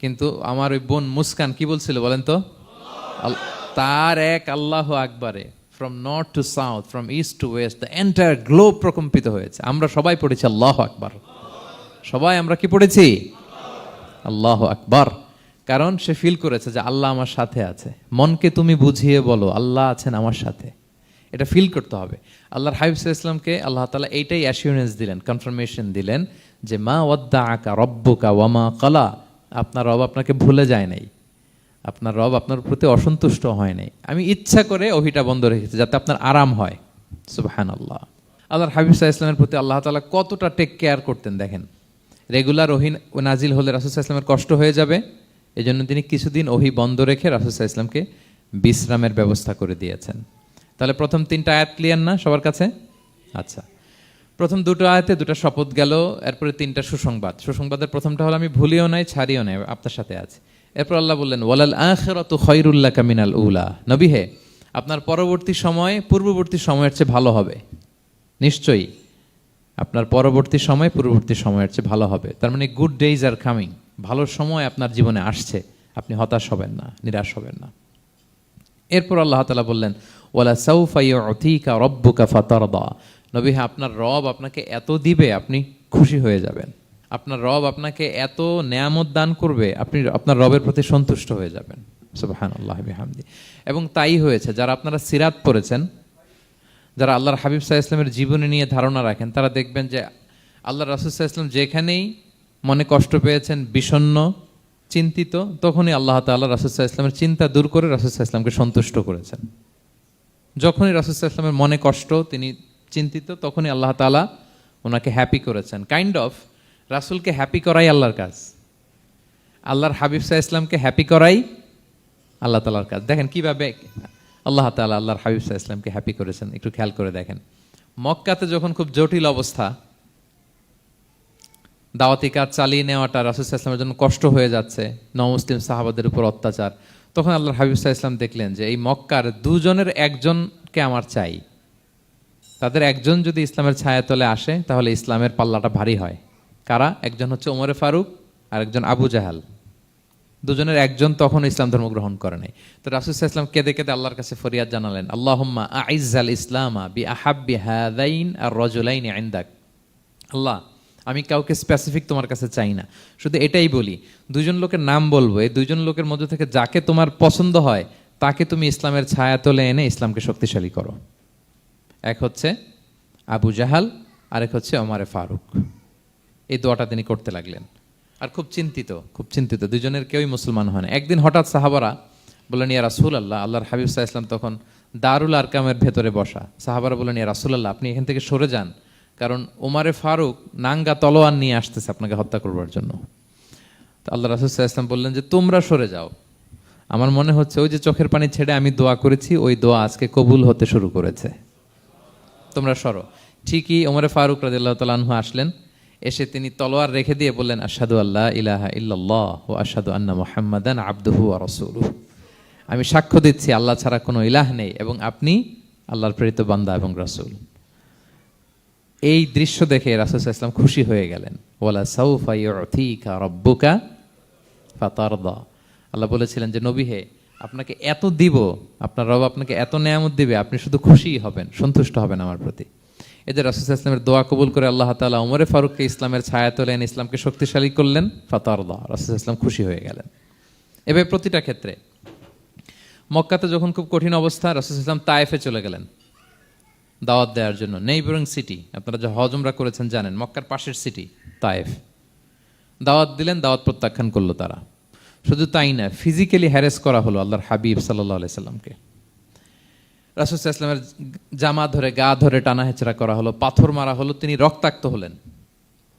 কিন্তু আমার ওই বোন মুস্কান কি বলছিল বলেন তো? তার এক আল্লাহু আকবারে from north to south, from east to west, the entire globe প্রকম্পিত হয়েছে। আমরা সবাই পড়েছি আল্লাহু আকবার, সবাই আমরা কি পড়েছি? আল্লাহু আকবার। কারণ সে ফিল করেছে যে আল্লাহ আমার সাথে আছে। মনকে তুমি বুঝিয়ে বলো আল্লাহ আছেন আমার সাথে, এটা ফিল করতে হবে। আল্লাহর হাবিব সাল্লাল্লাহু আলাইহি ওয়াসাল্লামকে আল্লাহ তাআলা এইটাই অ্যাসিউরেন্স দিলেন, কনফার্মেশন দিলেন যে মা ওয়াদ্দাআকা রাব্বুকা ওয়া মা ক্বালা, আপনার রব আপনাকে ভুলে যায় নাই, আপনার রব আপনার প্রতি অসন্তুষ্ট হয় নাই। আমি ইচ্ছা করে ওহীটা বন্ধ রেখেছি যাতে আপনার আরাম হয়। সুবহানাল্লাহ। আল্লাহর হাবিব সাল্লাল্লাহু আলাইহি ওয়াসাল্লামের প্রতি আল্লাহ তাআলা কতটা টেক কেয়ার করতেন দেখেন। রেগুলার ওহী নাজিল হলে রাসূল সাল্লাল্লাহু আলাইহি ওয়াসাল্লামের কষ্ট হয়ে যাবে, এজন্য তিনি কিছুদিন ওহী বন্ধ রেখে রাসূল সাল্লাল্লাহু আলাইহি ওয়াসাল্লামকে বিশ্রামের ব্যবস্থা করে দিয়েছেন। তাহলে প্রথম 3টা আয়াত ক্লিয়ার না সবার কাছে? আচ্ছা, প্রথম 2টো আয়াতে 2টা শপথ গেল, এরপরে 3টা সুসংবাদ। সুসংবাদের প্রথমটা হলো আমি ভুলিও নাই, ছাড়িও নাই, আপনার সাথে আছে। এরপর আল্লাহ বললেন ওয়ালাল আখিরাতু খায়রুল লাকা মিনাল উলা, নবী হে, আপনার পরবর্তী সময় পূর্ববর্তী সময়ের চেয়ে ভালো হবে। নিশ্চয়ই আপনার পরবর্তী সময় পূর্ববর্তী সময়ের চেয়ে ভালো হবে। তার মানে গুড ডেইজ আর কামিং, ভালো সময় আপনার জীবনে আসছে, আপনি হতাশ হবেন না, নিরাশ হবেন না। এরপর আল্লাহ তাআলা বললেন ওয়ালা সাউফা ইউতিকা রাব্বুকা ফাতারদা, নবী হ্যাঁ, আপনার রব আপনাকে এত দিবে আপনি খুশি হয়ে যাবেন, আপনার রব আপনাকে এত নেয়ামত দান করবে আপনি আপনার রবের প্রতি সন্তুষ্ট হয়ে যাবেন। সুবহানাল্লাহি বিহামদি। এবং তাই হয়েছে। যারা আপনারা সিরাত পড়েছেন, যারা আল্লাহর হাবিব সাল্লাল্লাহু আলাইহি ওয়াসাল্লামের জীবনী নিয়ে ধারণা রাখেন, তারা দেখবেন যে আল্লাহর রাসূল সাল্লাল্লাহু আলাইহি ওয়াসাল্লাম যেখানেই মনে কষ্ট পেয়েছেন, বিষণ্ণ, চিন্তিত, তখনই আল্লাহ তাআলা রাসূল সাল্লাল্লাহু আলাইহি ওয়াসাল্লামের চিন্তা দূর করে রাসূল সাল্লাল্লাহু আলাইহি ওয়াসাল্লামকে সন্তুষ্ট করেছেন। যখনই রাসূল সাল্লাল্লাহু আলাইহি ওয়াসাল্লামের মনে কষ্ট, তিনি চিন্তিত, তখনই আল্লাহ তাআলা ওনাকে হ্যাপি করেছেন। কাইন্ড অফ রাসূলকে হ্যাপি করাই আল্লাহর কাজ, আল্লাহর হাবিব সাল্লাল্লাহু আলাইহি ওয়াসাল্লামকে হ্যাপি করাই আল্লাহ তাআলার কাজ। দেখেন কিভাবে আল্লাহ তাআলা আল্লাহর হাবিব সাল্লাল্লাহু আলাইহি ওয়াসাল্লামকে হ্যাপি করেছেন, একটু খেয়াল করে দেখেন। মক্কাতে যখন খুব জটিল অবস্থা, দাওয়াতি কাজ চালিয়ে নেওয়াটা রাসূল সাল্লাল্লাহু আলাইহি ওয়াসাল্লামের জন্য কষ্ট হয়ে যাচ্ছে, নমুসলিম সাহাবাদের উপর অত্যাচার, তখন আল্লাহর হাবিব সাল্লাল্লাহু আলাইহি ওয়াসাল্লাম দেখলেন যে এই মক্কার দুজনের একজনকে আমার চাই। তাদের একজন যদি ইসলামের ছায়াতলে আসে তাহলে ইসলামের পাল্লাটা ভারী হয়। কারা? একজন হচ্ছে ওমরে ফারুক আর একজন আবু জাহাল। দুজনের একজন তখন ইসলাম ধর্ম গ্রহণ করে নাই। তো রাসূল সাল্লাল্লাহু আলাইহি ওয়াসাল্লাম কেঁদে কেঁদে আল্লাহর কাছে ফরিয়াদ জানালেন, আল্লাহুম্মা আইজ্জাল ইসলামা বিআহাব্বি হাযাইন আর-রাজুলাইনি ইনদাক। আল্লাহ, আমি কাউকে স্পেসিফিক তোমার কাছে চাই না, শুধু এটাই বলি, দুইজন লোকের নাম বলবো, এই দুইজন লোকের মধ্যে থেকে যাকে তোমার পছন্দ হয় তাকে তুমি ইসলামের ছায়াতলে এনে ইসলামকে শক্তিশালী করো। এক হচ্ছে আবু জাহাল, আরেক হচ্ছে ওমরে ফারুক। এই দোয়াটা তিনি করতে লাগলেন, আর খুব চিন্তিত, দুজনের কেউই মুসলমান হয় না। একদিন হঠাৎ সাহাবারা বললেন, ইয়া রাসূলুল্লাহ, আল্লাহর হাবিব সাল্লাল্লাহু আলাইহি ওয়াসাল্লাম তখন দারুল আরকামের ভেতরে বসা। সাহাবারা বললেন, ইয়া রাসূলুল্লাহ, আপনি এখান থেকে সরে যান, কারণ ওমরে ফারুক নাঙ্গা তলোয়ার নিয়ে আসতেছে আপনাকে হত্যা করবার জন্য। তো আল্লাহ রাসূল সাল্লাল্লাহু আলাইহি ওয়াসাল্লাম বললেন যে তোমরা সরে যাও, আমার মনে হচ্ছে ওই যে চোখের পানি ছেড়ে আমি দোয়া করেছি, ওই দোয়া আজকে কবুল হতে শুরু করেছে, তোমরা সরো। ঠিকই ওমরে ফারুক রাদিয়াল্লাহু তাআলা আনহু আসলেন, এসে তিনি তলোয়ার রেখে দিয়ে বললেন, আশহাদু আল্লা ইলাহা ইল্লাল্লাহ ওয়া আশহাদু আন্না মুহাম্মাদান আবদুহু ওয়া রাসূলুহু। আমি সাক্ষ্য দিচ্ছি আল্লাহ ছাড়া কোনো ইলাহ নেই এবং আপনি আল্লাহর প্রেরিত বান্দা এবং রাসূল। এই দৃশ্য দেখে রাসূল সাল্লাল্লাহু আলাইহি ওয়াসাল্লাম খুশি হয়ে গেলেন। ওয়ালা সাউফা ইউতিকা রাব্বুকা ফাতারদা। আল্লাহ বলেছিলেন যে নবী হে, আপনাকে এত দিব, আপনার রব আপনাকে এত নেয়ামত দিবে, আপনি শুধু খুশিই হবেন, সন্তুষ্ট হবেন আমার প্রতি। এদের রাসূল সাল্লাল্লাহু আলাইহি ওয়াসাল্লামের দোয়া কবুল করে আল্লাহ তাআলা ওমরে ফারুককে ইসলামের ছায়াতলে এনে ইসলামকে শক্তিশালী করলেন। ফাতারদা, রাসূল সাল্লাল্লাহু আলাইহি ওয়াসাল্লাম খুশি হয়ে গেলেন। এভাবে প্রতিটা ক্ষেত্রে। মক্কাতে যখন খুব কঠিন অবস্থা, রাসূল সাল্লাল্লাহু আলাইহি ওয়াসাল্লাম তায়েফে চলে গেলেন দাওয়াত দেওয়ার জন্য। নেইবারিং সিটি, আপনারা যে হজ উমরা করেছেন জানেন, মক্কার পাশের সিটি তায়েফ। দাওয়াত দিলেন, দাওয়াত প্রত্যাখ্যান করলো তারা। শুধু তাই না, ফিজিক্যালি হ্যারেস করা হলো আল্লাহর হাবিব সাল্লাল্লাহু আলাইহি সাল্লামকে। রাসূল সাল্লাল্লাহু আলাইহি ওয়াসাল্লামের জামা ধরে, গা ধরে টানা হেচড়া করা হলো, পাথর মারা হলো, তিনি রক্তাক্ত হলেন।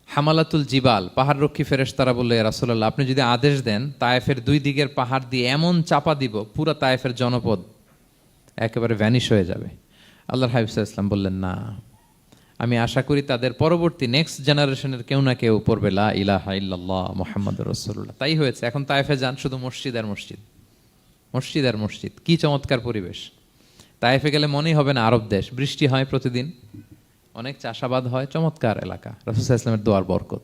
হামালাতুল জিবাল, পাহাড় রক্ষী ফেরেশতারা বলল, ইয়া রাসূলুল্লাহ, আপনি যদি আদেশ দেন তায়েফের দুই দিকের পাহাড় দিয়ে এমন চাপা দিব, পুরো তায়েফের জনপদ একেবারে ভ্যানিশ হয়ে যাবে। আল্লাহর হাবিব সাল্লাল্লাহু আলাইহি ওয়াসাল্লাম বললেন, না, আমি আশা করি তাদের পরবর্তী নেক্সট জেনারেশনের কেউ না কেউ পড়বে লা ইলাহা ইল্লাল্লাহ মুহাম্মাদুর রাসূলুল্লাহ। তাই হয়েছে। এখন তায়েফে যান, শুধু মসজিদ আর মসজিদ, মসজিদ আর মসজিদ। কি চমৎকার পরিবেশ! তায়েফে গেলে মনেই হবে না আরব দেশ। বৃষ্টি হয় প্রতিদিন, অনেক চাষাবাদ হয়, চমৎকার এলাকা। রাসূল সাল্লাল্লাহু আলাইহি ওয়াসাল্লামের দোয়ার বরকত।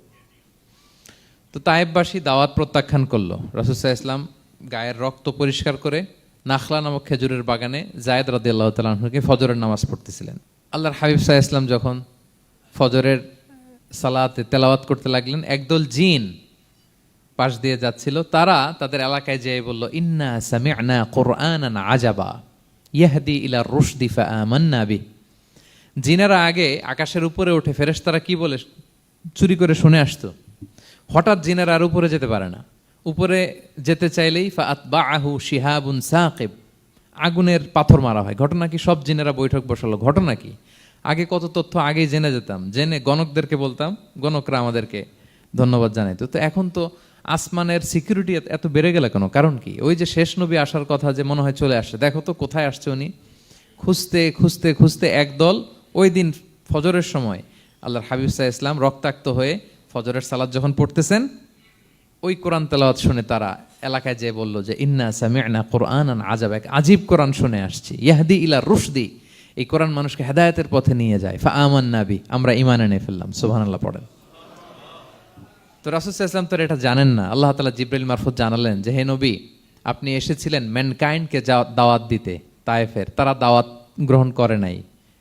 তো তায়েফবাসী দাওয়াত প্রত্যাখ্যান করলো। রাসূল সাল্লাল্লাহু আলাইহি ওয়াসাল্লাম গায়ের রক্ত পরিষ্কার করে নাখলা নামক খেজুরের বাগানে যায়েদ রাদিয়াল্লাহু তাআলা আনহুকে ফজরের নামাজ পড়তেছিলেন। আল্লাহর হাবিব সাল্লাল্লাহু আলাইহি ওয়াসাল্লাম যখন ফজরের সালাতে তেলাওয়াত করতে লাগলেন, একদল জিন পাশ দিয়ে যাচ্ছিল। তারা তাদের এলাকায় যেয়ে বলল, ইন্না সামি'না কুরআনান আজাবা ইয়াহদি ইলা রুশদি ফাআমান্না বিহি। জিনেরা আগে আকাশের উপরে উঠে ফেরেশতারা কি বলে চুরি করে শুনে আসতো। হঠাৎ জিনেরা আর উপরে যেতে পারে না, উপরে যেতে চাইলেই ফাআতবাআহু শিহাবুন সাকিব, আগুনের পাথর মারা হয়। ঘটনা কি? সব জিনেরা বৈঠক বসালো। ঘটনা কি? আগে কত তথ্য আগেই জেনে যেতাম, জেনে গণকদেরকে বলতাম, গণকরা আমাদেরকে ধন্যবাদ জানাইতো। তো এখন তো আসমানের সিকিউরিটি এত বেড়ে গেল কেন? কারণ কি? ওই যে শেষ নবী আসার কথা যে মনে হয় চলে আসছে, দেখো তো কোথায় আসছে উনি। খুঁজতে খুঁজতে খুঁজতে একদল ওই দিন ফজরের সময় আল্লাহর হাবিব সাল্লাল্লাহু আলাইহি ওয়াসাল্লাম রক্তাক্ত হয়ে ফজরের সালাত যখন পড়তেছেন, ওই কোরআন তেলাওয়াত শুনে তারা এলাকায় যেয়ে বলল যে ইন্না সামি'না কুরআনান আজাবা, এক আজীব কোরআন শুনে আসছি, ইয়াহদি ইলা রুশদি, এই কোরআন মানুষকে হেদায়েতের পথে নিয়ে যায়। ফাআমান্না বিহি, আমরা ঈমান এনে ফেললাম। সুবহানাল্লাহ পড়েন। তো রাসূল সাল্লাল্লাহু আলাইহি ওয়াসাল্লাম তো এটা জানেন না। আল্লাহ তাআলা জিবরাইল মারফত জানালেন যে হে নবী, আপনি এসেছিলেন ম্যানকাইন্ডকে দাওয়াত দিতে তায়েফের, তারা দাওয়াত গ্রহণ করে নাই,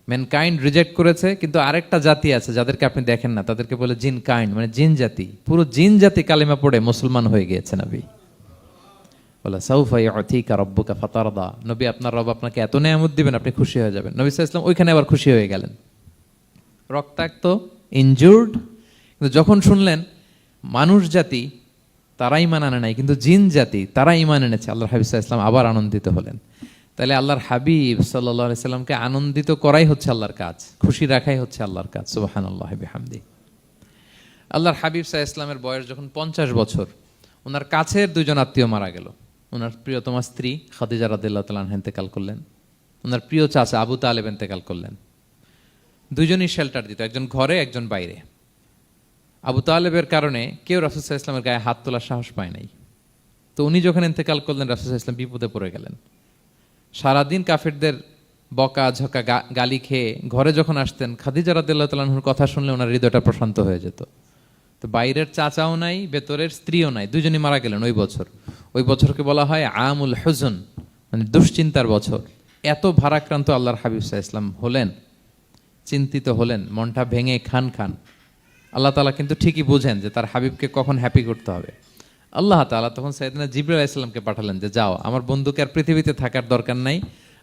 ম্যানকাইন্ড রিজেক্ট করেছে। কিন্তু আরেকটা জাতি আছে যাদেরকে আপনি দেখেন না, তাদেরকে বলে জিন কাইন্ড, মানে জিন জাতি। পুরো জিন জাতি কালিমা পড়ে মুসলমান হয়ে গিয়েছে নবী। বলে সাউফা ইউতিকা রাব্বুকা ফাতারদা, নবী আপনার রব আপনাকে এত নেয়ামত দিবেন আপনি খুশি হয়ে যাবেন। নবী সাল্লাল্লাহু আলাইহি ওয়াসাল্লাম ওইখানে আবার খুশি হয়ে গেলেন, রক্তাক্ত, ইনজুর্ড। কিন্তু যখন শুনলেন মানুষ জাতি তারা ঈমান আনে নাই, কিন্তু জিন জাতি তারা ঈমান এনেছে। আল্লাহর হাবিব সাল্লাল্লাহু আলাইহি ওয়াসাল্লাম আবার আনন্দিত হলেন। তাহলে আল্লাহর হাবিব সাল্লাল্লাহু আলাইহি সাল্লামকে আনন্দিত করাই হচ্ছে আল্লাহর কাজ, খুশি রাখাই হচ্ছে আল্লাহর কাজ। সুবহানাল্লাহি বিহামদি। আল্লাহর হাবিব সাল্লাল্লাহু আলাইহি ওয়াসাল্লামের বয়স যখন 50 বছর, ওনার কাছের দুজন আত্মীয় মারা গেল। ওনার প্রিয়তমা স্ত্রী খাদিজা রাদিয়াল্লাহু তাআলা আনহা ইন্তেকাল করলেন, ওনার প্রিয় চাচা আবু তালেব ইন্তেকাল করলেন। দুজনই শেল্টার দিত, একজন ঘরে একজন বাইরে। আবু তালেবের কারণে কেউ রাসূল সাল্লাল্লাহু আলাইহি ওয়াসাল্লামের গায়ে হাত তোলার সাহস পায় নাই। তো উনি যখন ইন্তেকাল করলেন, রাসূল সাল্লাল্লাহু আলাইহি ওয়াসাল্লাম বিপদে পড়ে গেলেন। সারাদিন কাফেরদের বকা ঝকা গালি খেয়ে ঘরে যখন আসতেন, খাদিজা রাদিয়াল্লাহু তাআলা আনহার কথা শুনলে ওনার হৃদয়টা প্রশান্ত হয়ে যেত। তো বাইরের চাচাও নাই, ভেতরের স্ত্রীও নাই, দুজনই মারা গেলেন ওই বছর। ওই বছরকে বলা হয় আমুল হুজন, মানে দুশ্চিন্তার বছর। এত ভারাক্রান্ত আল্লাহর হাবিব সাল্লাল্লাহু আলাইহি ওয়াসাল্লাম হলেন, চিন্তিত হলেন, মনটা ভেঙে খান খান। আল্লাহ তাআলা কিন্তু ঠিকই বুঝেন যে তার হাবিবকে কখন হ্যাপি করতে হবে। আল্লাহ তাআলা তখন সাইয়েদনা জিবরাইল আলাইহিস সালামকে পাঠালেন যে যাও, আমার বন্ধুকে আর পৃথিবীতে থাকার দরকার নাই,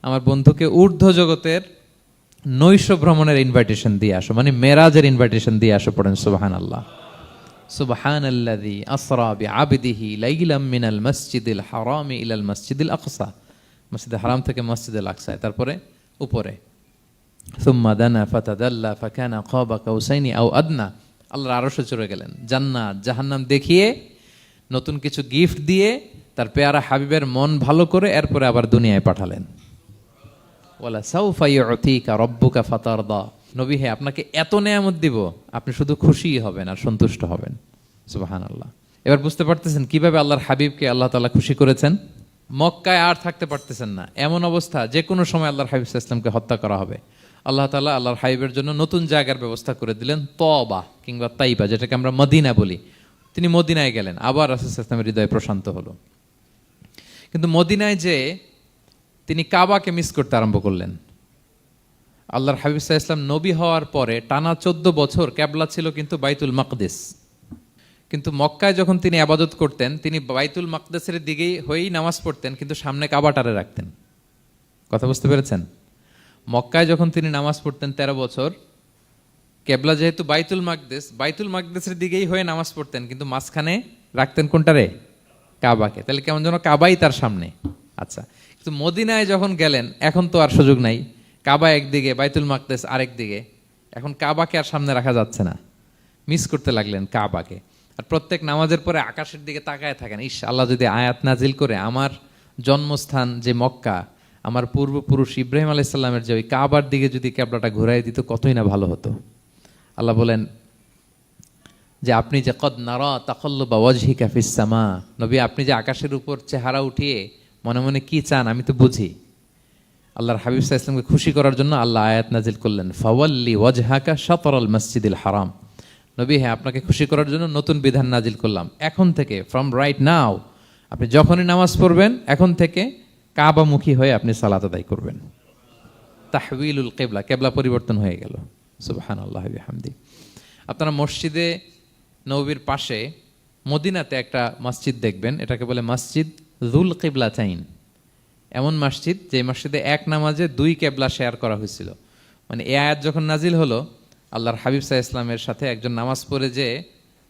আমার বন্ধুকে ঊর্ধ্ব জগতের নৈশ ভ্রমণের ইনভাইটেশন দিয়ে আসো, মানে মেরাজের ইনভাইটেশন দিয়ে আসো। পড়েন সুবহানাল্লাহ। সুবহানাল্লাযী আসরা বিআবদিহি লাইলাম মিনাল মাসজিদিল হারামি ইলাল মাসজিদিল আকসা, মসজিদুল হারাম থেকে মসজিদুল আকসা, তারপরে উপরে সুম্মা দানা ফাতাদাল্লা ফাকানা কাবা কাউসাইনি আও আদনা। আল্লাহর আরশে চড়ে গেলেন, জান্নাত জাহান্নাম দেখিয়ে, নতুন কিছু গিফট দিয়ে, তার পেয়ারা হাবিবের মন ভালো করে এরপরে আবার দুনিয়ায় পাঠালেন। ওয়ালা সাউফা ইউতিকা রাব্বুকা ফাতারদা। নবী হে, আপনাকে এত নেয়ামত দিব, আপনি শুধু খুশিই হবেন আর সন্তুষ্ট হবেন। সুবহানাল্লাহ। এবার বুঝতে পারতেছেন কিভাবে আল্লাহর হাবিবকে আল্লাহ তাআলা খুশি করেছেন। মক্কায় আর থাকতে পারতেছেন না, এমন অবস্থা যে কোনো সময় আল্লাহর হাবিব সাল্লাল্লাহু আলাইহি ওয়াসাল্লামকে হত্যা করা হবে। আল্লাহ তাআলা আল্লাহর হাবিবের জন্য নতুন জায়গার ব্যবস্থা করে দিলেন, তওবা কিংবা তাইবা, যেটাকে আমরা মদিনা বলি। তিনি মদিনায় গেলেন, আবার রাসূল সাল্লাল্লাহু আলাইহি ওয়াসাল্লামের হৃদয় প্রশান্ত হলো। কিন্তু মদিনায় যে তিনি কাবাকে মিস করতে আরম্ভ করলেন। আল্লাহর হাবিব সাল্লাল্লাহু আলাইহি ওয়াসাল্লাম নবী হওয়ার পরে টানা 14 বছর কিবলা ছিল কিন্তু বাইতুল মাকদিস। কিন্তু মক্কায় যখন তিনি ইবাদত করতেন, তিনি বাইতুল মাকদিসের দিকেই হয়েই নামাজ পড়তেন, কিন্তু সামনে কাবাটারে রাখতেন। কথা বুঝতে পেরেছেন? মক্কায় যখন তিনি নামাজ পড়তেন 13 বছর, কিবলা যেহেতু বাইতুল মাকদিস, বাইতুল মাকদিসের দিকেই হয়ে নামাজ পড়তেন, কিন্তু মাঝখানে রাখতেন কোনটারে? কাবাকে। তাহলে কেমন যেন কাবাই তার সামনে। আচ্ছা, কিন্তু মদিনায় যখন গেলেন, এখন তো আর সুযোগ নাই, কাবা একদিকে, বাইতুল মাকদিস আরেক দিকে, এখন কাবাকে আর সামনে রাখা যাচ্ছে না। মিস করতে লাগলেন কাবাকে। আর প্রত্যেক নামাজের পরে আকাশের দিকে তাকায় থাকেন, ইস আল্লাহ যদি আয়াত নাজিল করে আমার জন্মস্থান যে মক্কা, আমার পূর্বপুরুষ ইব্রাহিম আলাইহিস সালামের যে ওই কাবার দিকে যদি কিবলাটা ঘুরাই দিত, কতই না ভালো হতো। আল্লাহ বলেন যে আপনি যে কদ নারা তাকাল্লুবা ওয়াজহিকা ফিস সামা, নবী আপনি যে আকাশের উপর চেহারা উঠিয়ে মনে মনে কি চান আমি তো বুঝি। আল্লাহর হাবিব সাল্লাল্লাহু আলাইহি ওয়াসাল্লামকে খুশি করার জন্য আল্লাহ আয়াত নাজিল করলেন, ফাওয়াল্লি ওয়াজহাকা শাতরাল মাসজিদিল হারাম। নবী হ্যাঁ, আপনাকে খুশি করার জন্য নতুন বিধান নাজিল করলাম। এখন থেকে, ফ্রম রাইট নাও, আপনি যখনই নামাজ পড়বেন এখন থেকে কাবামুখী হয়ে আপনি সালাত আদায় করবেন। তাহউইলুল কিবলা, কিবলা পরিবর্তন হয়ে গেল। সুবহানাল্লাহি ওয়া বিহামদি। আপনারা মসজিদে নববীর পাশে মদিনাতে একটা মসজিদ দেখবেন, এটাকে বলে মসজিদ যুল কিবলাতাইন। এমন মসজিদ যে মসজিদে এক নামাজে 2 কিবলা শেয়ার করা হয়েছিল। মানে এই আয়াত যখন নাজিল হলো, আল্লাহর হাবিব সাল্লাল্লাহু আলাইহি ওয়াসাল্লামের সাথে একজন নামাজ পড়ে যে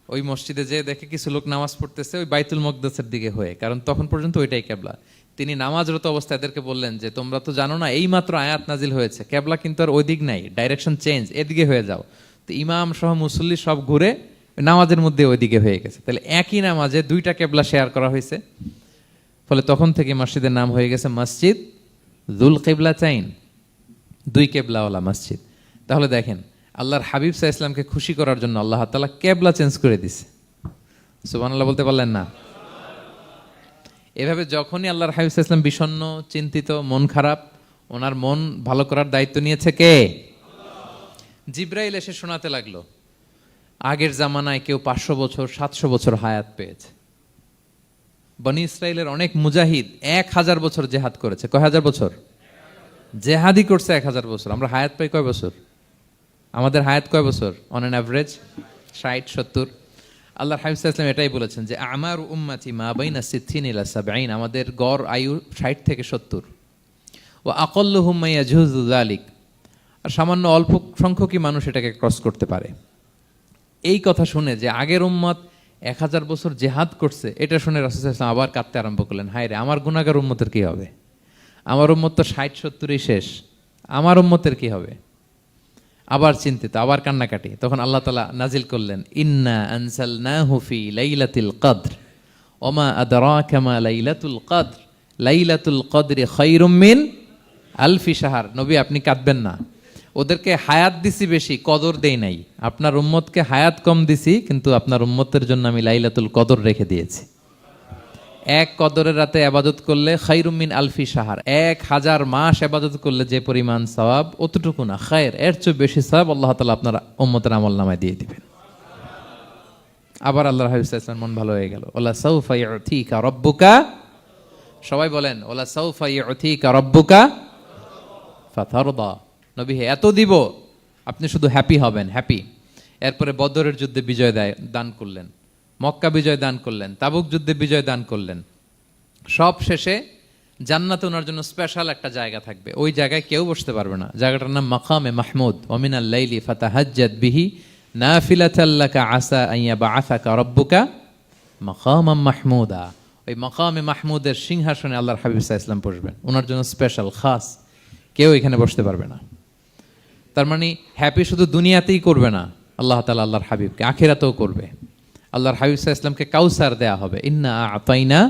ওই মসজিদে যে দেখে কিছু লোক নামাজ পড়তেছে ওই বাইতুল মাকদিসের দিকে হয়ে, কারণ তখন পর্যন্ত ওইটাই কিবলা। তিনি নামাজরত অবস্থায় এদেরকে বললেন যে তোমরা তো জানো না এইমাত্র আয়াত নাজিল হয়েছে, কিবলা কিন্তু আর ওই দিক নাই, ডাইরেকশন চেঞ্জ, এদিকে হয়ে যাও। তো ইমাম সহ মুসল্লি সব ঘুরে নামাজের মধ্যে ওইদিকে হয়ে গেছে। তাহলে একই নামাজে 2টা কিবলা শেয়ার করা হয়েছে, ফলে তখন থেকে মসজিদের নাম হয়ে গেছে মসজিদ যুল কিবলাতাইন, 2 কিবলাওয়ালা মসজিদ। তাহলে দেখেন, আল্লাহর হাবিব সাল্লাল্লাহু আলাইহি ওয়াসাল্লামকে খুশি করার জন্য আল্লাহ তাআলা কিবলা চেঞ্জ করে দিয়েছে। সুবহানাল্লাহ বলতে পারলেন না? এভাবে যখনই আল্লাহর হাবিব সাল্লাল্লাহু আলাইহি ওয়াসাল্লাম বিষণ্ণ, চিন্তিত, মন খারাপ, ওনার মন ভালো করার দায়িত্ব নিয়েছে কে? জিবরাইল এসে শোনাতে লাগলো, আগের জামানায় কেউ 500 বছর 700 বছর হায়াত পেয়েছে। বনি ইসরাইলের অনেক মুজাহিদ 1000 বছর জেহাদ করেছে। কয় হাজার বছর? জেহাদি করছে 1000 বছর। আমরা হায়াত পাই কয় বছর? আমাদের হায়াত কয় বছর অন অ্যান অ্যাভারেজ? 60-70। আল্লাহর হাবিব সাল্লাল্লাহু আলাইহি ওয়াসাল্লাম এটাই বলেছেন যে আমার উম্মতি মা বাইনা 60 ইলা 70, আমাদের গড় আয়ু 60 থেকে 70। ওয়া আকাল্লুহুম মা ইয়াজুজু যালিক, আর সামান্য অল্প সংখ্যকই মানুষ এটাকে ক্রস করতে পারে। এই কথা শুনে যে আগের উম্মত 1000 বছর জেহাদ করছে, এটা শুনে রাসূল সাল্লাল্লাহু আলাইহি ওয়াসাল্লাম আবার কাঁদতে আরম্ভ করলেন, হায় রে আমার গুনাহগার উম্মতের কি হবে, আমার উম্মত তো 60-70 শেষ, আমার উম্মতের কি হবে। আবার চিন্তিত, আবার কান্নাকাটি। তখন আল্লাহ তাআলা নাজিল করলেন, ইন্না আনজালনাহু ফি লাইলাতিল কদর ওমা আদরাকা মা লাইলাতুল কদর লাইলাতুল কদরি খায়রুম মিন আলফি শাহর। নবী আপনি কাঁদবেন না, ওদেরকে হায়াত দিছি বেশি, কদর দেই নাই। আপনার উম্মতকে হায়াত কম দিছি, কিন্তু আপনার উম্মতের জন্য আমি লাইলাতুল কদর রেখে দিয়েছি। এক কদরের রাতে আবাদত করলে খায়রুম মিন আলফি শাহর, 1000 মাস আবাদত করলে যে পরিমাণ সওয়াব, অতটুকু না, খায়ের এর চেয়ে বেশি সওয়াব আল্লাহ তাআলা আপনার উম্মতের আমলনামায় দিয়ে দিবেন। আবার আল্লাহর হাবিব সাল্লাল্লাহু আলাইহি ওয়াসাল্লাম মন ভালো হয়ে গেল। ওয়ালা সাউফা ইউতিকা রাব্বুকা, সবাই বলেন ওয়ালা সাউফা ইউতিকা রাব্বুকা ফাতারদা। নবী হে এত দিব, আপনি শুধু হ্যাপি হবেন, হ্যাপি। এরপরে বদরের যুদ্ধে বিজয় দান করলেন, মক্কা বিজয় দান করলেন, তাবুক যুদ্ধে বিজয় দান করলেন। সব শেষে জান্নাতে ওনার জন্য স্পেশাল একটা জায়গা থাকবে, ওই জায়গায় কেউ বসতে পারবে না। জায়গাটার নাম মাকামে মাহমুদ। ওয়া মিনাল লাইলি ফাতাহাজ্জাদ বিহি নাফিলাতাল লাকা আসা আন ইয়াবআসাকা রাব্বুকা মাকামাম মাহমুদা। ওই মাকামে মাহমুদের সিংহাসনে আল্লাহর হাবিব সাল্লাল্লাহু আলাইহি ওয়াসাল্লাম বসবেন, ওনার জন্য স্পেশাল, খাস, কেউ এখানে বসতে পারবে না। তার মানে হ্যাপি শুধু দুনিয়াতেই করবে না আল্লাহ তাআলা, আল্লাহর হাবিবকে আখিরাতেও করবে। আল্লাহর হাবিব সাল্লাল্লাহু আলাইহি ওয়াসাল্লামকে কাউসার দেয়া হবে, ইন্না আতাইনা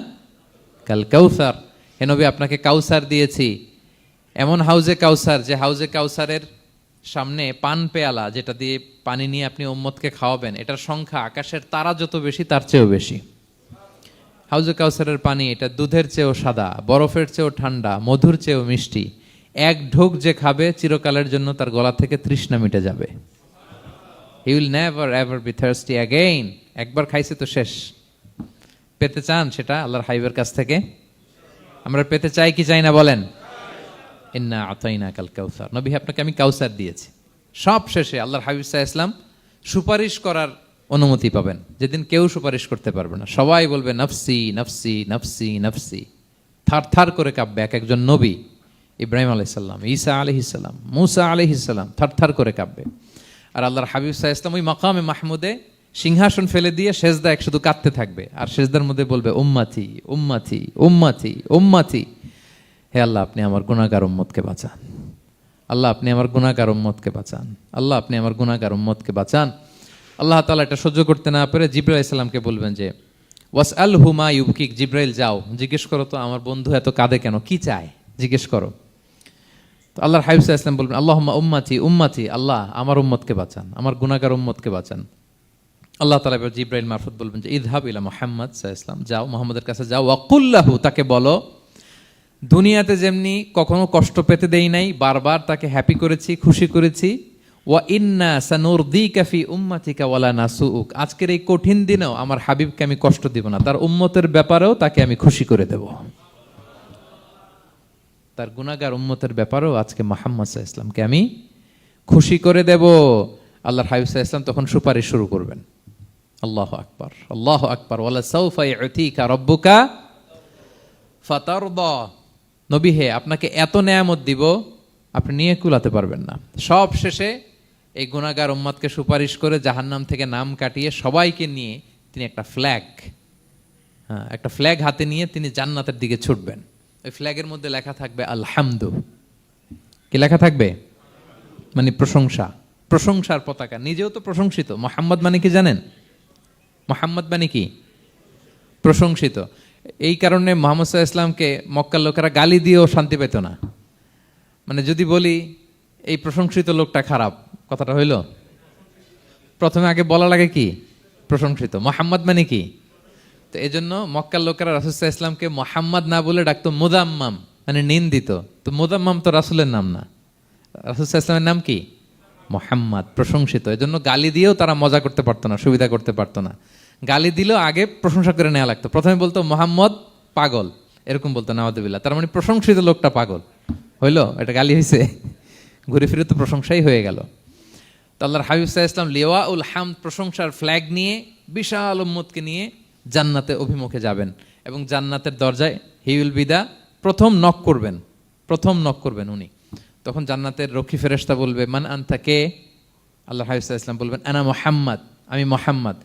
কাল কাউসার। হে নবী আপনাকে কাউসার দিয়েছি, এমন হাউজে কাউসার, যে হাউজে কাউসারের সামনে পান পেয়ালা, যেটা দিয়ে পানি নিয়ে আপনি উম্মতকে খাওয়াবেন, এটার সংখ্যা আকাশের তারা যত বেশি তার চেয়েও বেশি। হাউজে কাউসারের পানি এটা দুধের চেয়েও সাদা, বরফের চেয়েও ঠান্ডা, মধুর চেয়েও মিষ্টি। এক ঢোক যে খাবে চিরকালের জন্য তার গলা থেকে তৃষ্ণা মিটে যাবে। He will never ever be thirsty again. একবার খাইছে তো শেষ। পেতে চান সেটা আল্লাহর হাবিবের কাছ থেকে? আমরা পেতে চাই কি চাই না বলেন? ইন্না আতাইনা কাল কাউসার। নবী আপনাকে আমি কাউসার দিয়েছি। সব শেষে আল্লাহর হাবিব সাল্লাল্লাহু আলাইহি ওয়াসাল্লাম সুপারিশ করার অনুমতি পাবেন, যেদিন কেউ সুপারিশ করতে পারবে না। সবাই বলবে নফসি নফসি নফসি নফসি, থার থার করে কাঁপবে। এক একজন নবী, ইব্রাহিম আলাইহিস সালাম, ঈসা আলাইহিস সালাম, মূসা আলাইহিস সালাম, থার থার করে কাঁপবে। আর আল্লাহর হাবিব সাল্লাল্লাহু আলাইহি ওয়াসাল্লাম ওই মাকামে মাহমুদে সিংহাসন ফেলে দিয়ে সেজদায় শুধু কাঁদতে থাকবে, আর সেজদার মধ্যে বলবে উম্মতি উম্মতি উম্মতি উম্মতি। হে আল্লাহ আপনি আমার গুনাহগার উম্মতকে বাঁচান, আল্লাহ আপনি আমার গুনাহগার উম্মতকে বাঁচান, আল্লাহ আপনি আমার গুনাহগার উম্মতকে বাঁচান। আল্লাহ তাআলা এটা সহ্য করতে না পেরে জিবরাইল আলাইহিস সালামকে বলবেন যে ওয়াসআলহু মা ইউবকিক, জিবরাইল যাও জিজ্ঞেস করো তো আমার বন্ধু এত কাঁদে কেন, কি চায় জিজ্ঞেস করো। তো আল্লাহর হাবিব সাল্লাল্লাহু আলাইহি ওয়াসাল্লাম বলবেন আল্লাহুম্মা উম্মতি উম্মতি, আল্লাহ আমার উম্মতকে বাঁচান, আমার গুনাহগার উম্মতকে বাঁচান। আল্লাহ তাআলা এবার জিবরাইল মারফত বলবেন যে ইযহাব ইলা মুহাম্মদ সাল্লাল্লাহু আলাইহি ওয়াসাল্লাম, যাও মুহাম্মদের কাছে যাও, ওয়াকুল লাহু, তাকে বলো দুনিয়াতে যেমনি কখনো কষ্ট পেতে দেই নাই, বারবার তাকে হ্যাপি করেছি, খুশি করেছি। ওয়া ইন্না সানুরদিকা ফি উম্মাতিকা ওয়ালা নাসুউক, আজকের এই কঠিন দিনেও আমার হাবিবকে আমি কষ্ট দিব না, তার উম্মতের ব্যাপারেও তাকে আমি খুশি করে দেব। তার গুনাহগার উম্মতের ব্যাপারেও আজকে মুহাম্মদ সাল্লাল্লাহু আলাইহি ওয়াসাল্লামকে আমি খুশি করে দেব। আল্লাহর হাবিব সাল্লাল্লাহু আলাইহি ওয়াসাল্লাম তখন সুপারিশ শুরু করবেন। আল্লাহু আকবার, আল্লাহু আকবার। ওয়ালা সাউফা ইউতিকা রাব্বুকা ফাতারদা। নবী হে আপনাকে এত নেয়ামত দিব আপনি নিয়ে কুলাতে পারবেন না। সব শেষে এই গুনাহগার উম্মতকে সুপারিশ করে জাহান্নাম থেকে নাম কাটিয়ে সবাইকে নিয়ে তিনি একটা ফ্ল্যাগ হাতে নিয়ে তিনি জান্নাতের দিকে ছুটবেন। ওই ফ্ল্যাগের মধ্যে লেখা থাকবে আলহামদু। কি লেখা থাকবে? মানে প্রশংসা, প্রশংসার পতাকা। নিজেও তো প্রশংসিত। মুহাম্মদ মানে কি জানেন? মুহাম্মদ মানে কি? প্রশংসিত। এই কারণে মুহাম্মদ সাল্লাল্লাহু আলাইহি ওয়াসাল্লামকে মক্কার লোকেরা গালি দিয়েও শান্তি পেত না। মানে যদি বলি এই প্রশংসিত লোকটা খারাপ, কথাটা হইল? প্রথমে আগে বলা লাগে কি? প্রশংসিত। মুহাম্মদ মানে কি? তো এই জন্য মক্কার লোকেরা রাসূল সাল্লাল্লাহু আলাইহি ওয়াসাল্লামকে মুহাম্মদ না বলে ডাকতো মুদাম্মাম, মানে নিন্দিত। তো মুদাম্মাম তো রাসূলের নাম না, রাসূল সাল্লাল্লাহু আলাইহি ওয়াসাল্লামের নাম কি? মুহাম্মদ, প্রশংসিত। এই জন্য গালি দিয়েও তারা মজা করতে পারতো না, সুবিধা করতে পারতো না। গালি দিলেও আগে প্রশংসা করে নেওয়া লাগতো। প্রথমে বলতো মুহাম্মদ পাগল, এরকম বলতো নাউযুবিল্লাহ। তার মানে প্রশংসিত লোকটা পাগল হইলো, এটা গালি হয়েছে? ঘুরে ফিরে তো প্রশংসাই হয়ে গেল। তো আল্লাহর হাবিব সাল্লাল্লাহু আলাইহি ওয়াসাল্লাম লিওয়াউল হামদ, প্রশংসার ফ্ল্যাগ নিয়ে বিশাল উম্মতকে নিয়ে জান্নাতে অভিমুখে যাবেন এবং জান্নাতের দরজায় হি উইল বি দা প্রথম নক করবেন উনি। তখন জান্নাতের রক্ষী ফেরেশতা বলবে মান আনতা, কে? আল্লাহর হাবিব সাল্লাল্লাহু আলাইহি ওয়াসাল্লাম বলবেন আনা মুহাম্মদ, আমি মুহাম্মদ।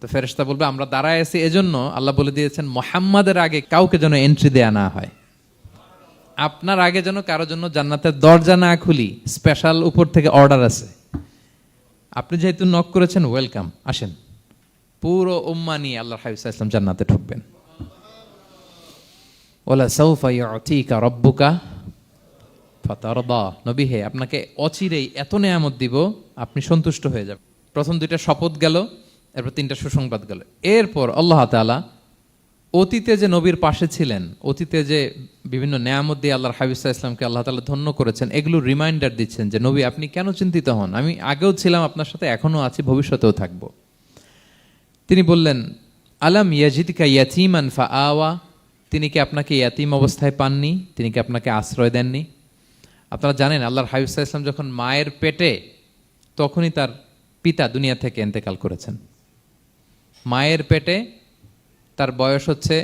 তো ফেরেশতা বলবে আমরা দাঁড়ায় আছি এজন্য আল্লাহ বলে দিয়েছেন মুহাম্মাদের আগে কাউকে যেন এন্ট্রি দেয়া না হয়, আপনার আগে যেন কারোর জন্য জান্নাতের দরজা না খুলি, স্পেশাল উপর থেকে অর্ডার আছে। আপনি যেহেতু নক করেছেন, ওয়েলকাম, আসেন। পুরো উম্মাহ নিয়ে আল্লাহর হাবিব সাল্লাল্লাহু আলাইহি ওয়াসাল্লাম জান্নাতে ঢুকবেন। ওয়ালা সাউফা ইউতিকা রাব্বুকা ফাতারদা, নবী হে আপনাকে অচিরেই এত নেয়ামত দিব আপনি সন্তুষ্ট হয়ে যাবেন। প্রথম দুইটা শপথ গেল, এরপর তিনটা সুসংবাদ গেল। এরপর আল্লাহ তাআলা অতীতে যে নবীর পাশে ছিলেন, অতীতে যে বিভিন্ন নেয়ামত দিয়ে আল্লাহর হাবিব সাল্লাল্লাহু আলাইহি ওয়াসাল্লামকে আল্লাহ তাআলা ধন্য করেছেন, এগুলো রিমাইন্ডার দিচ্ছেন যে নবী আপনি কেন চিন্তিত হন, আমি আগেও ছিলাম আপনার সাথে, এখনো আছি, ভবিষ্যতেও থাকবো। তিনি বললেন আলাম ইয়াজিদকা ইয়াতীমান ফাআওয়া, তিনি কি আপনাকে ইয়াতীম অবস্থায় পাননি, তিনি কি আপনাকে আশ্রয় দেননি? আপনারা জানেন আল্লাহর হাবিব সাল্লাল্লাহু আলাইহি ওয়াসাল্লাম যখন মায়ের পেটে, তখনই তার পিতা দুনিয়া থেকে ইন্তেকাল করেছেন। মায়ের পেটে তার বয়স হচ্ছে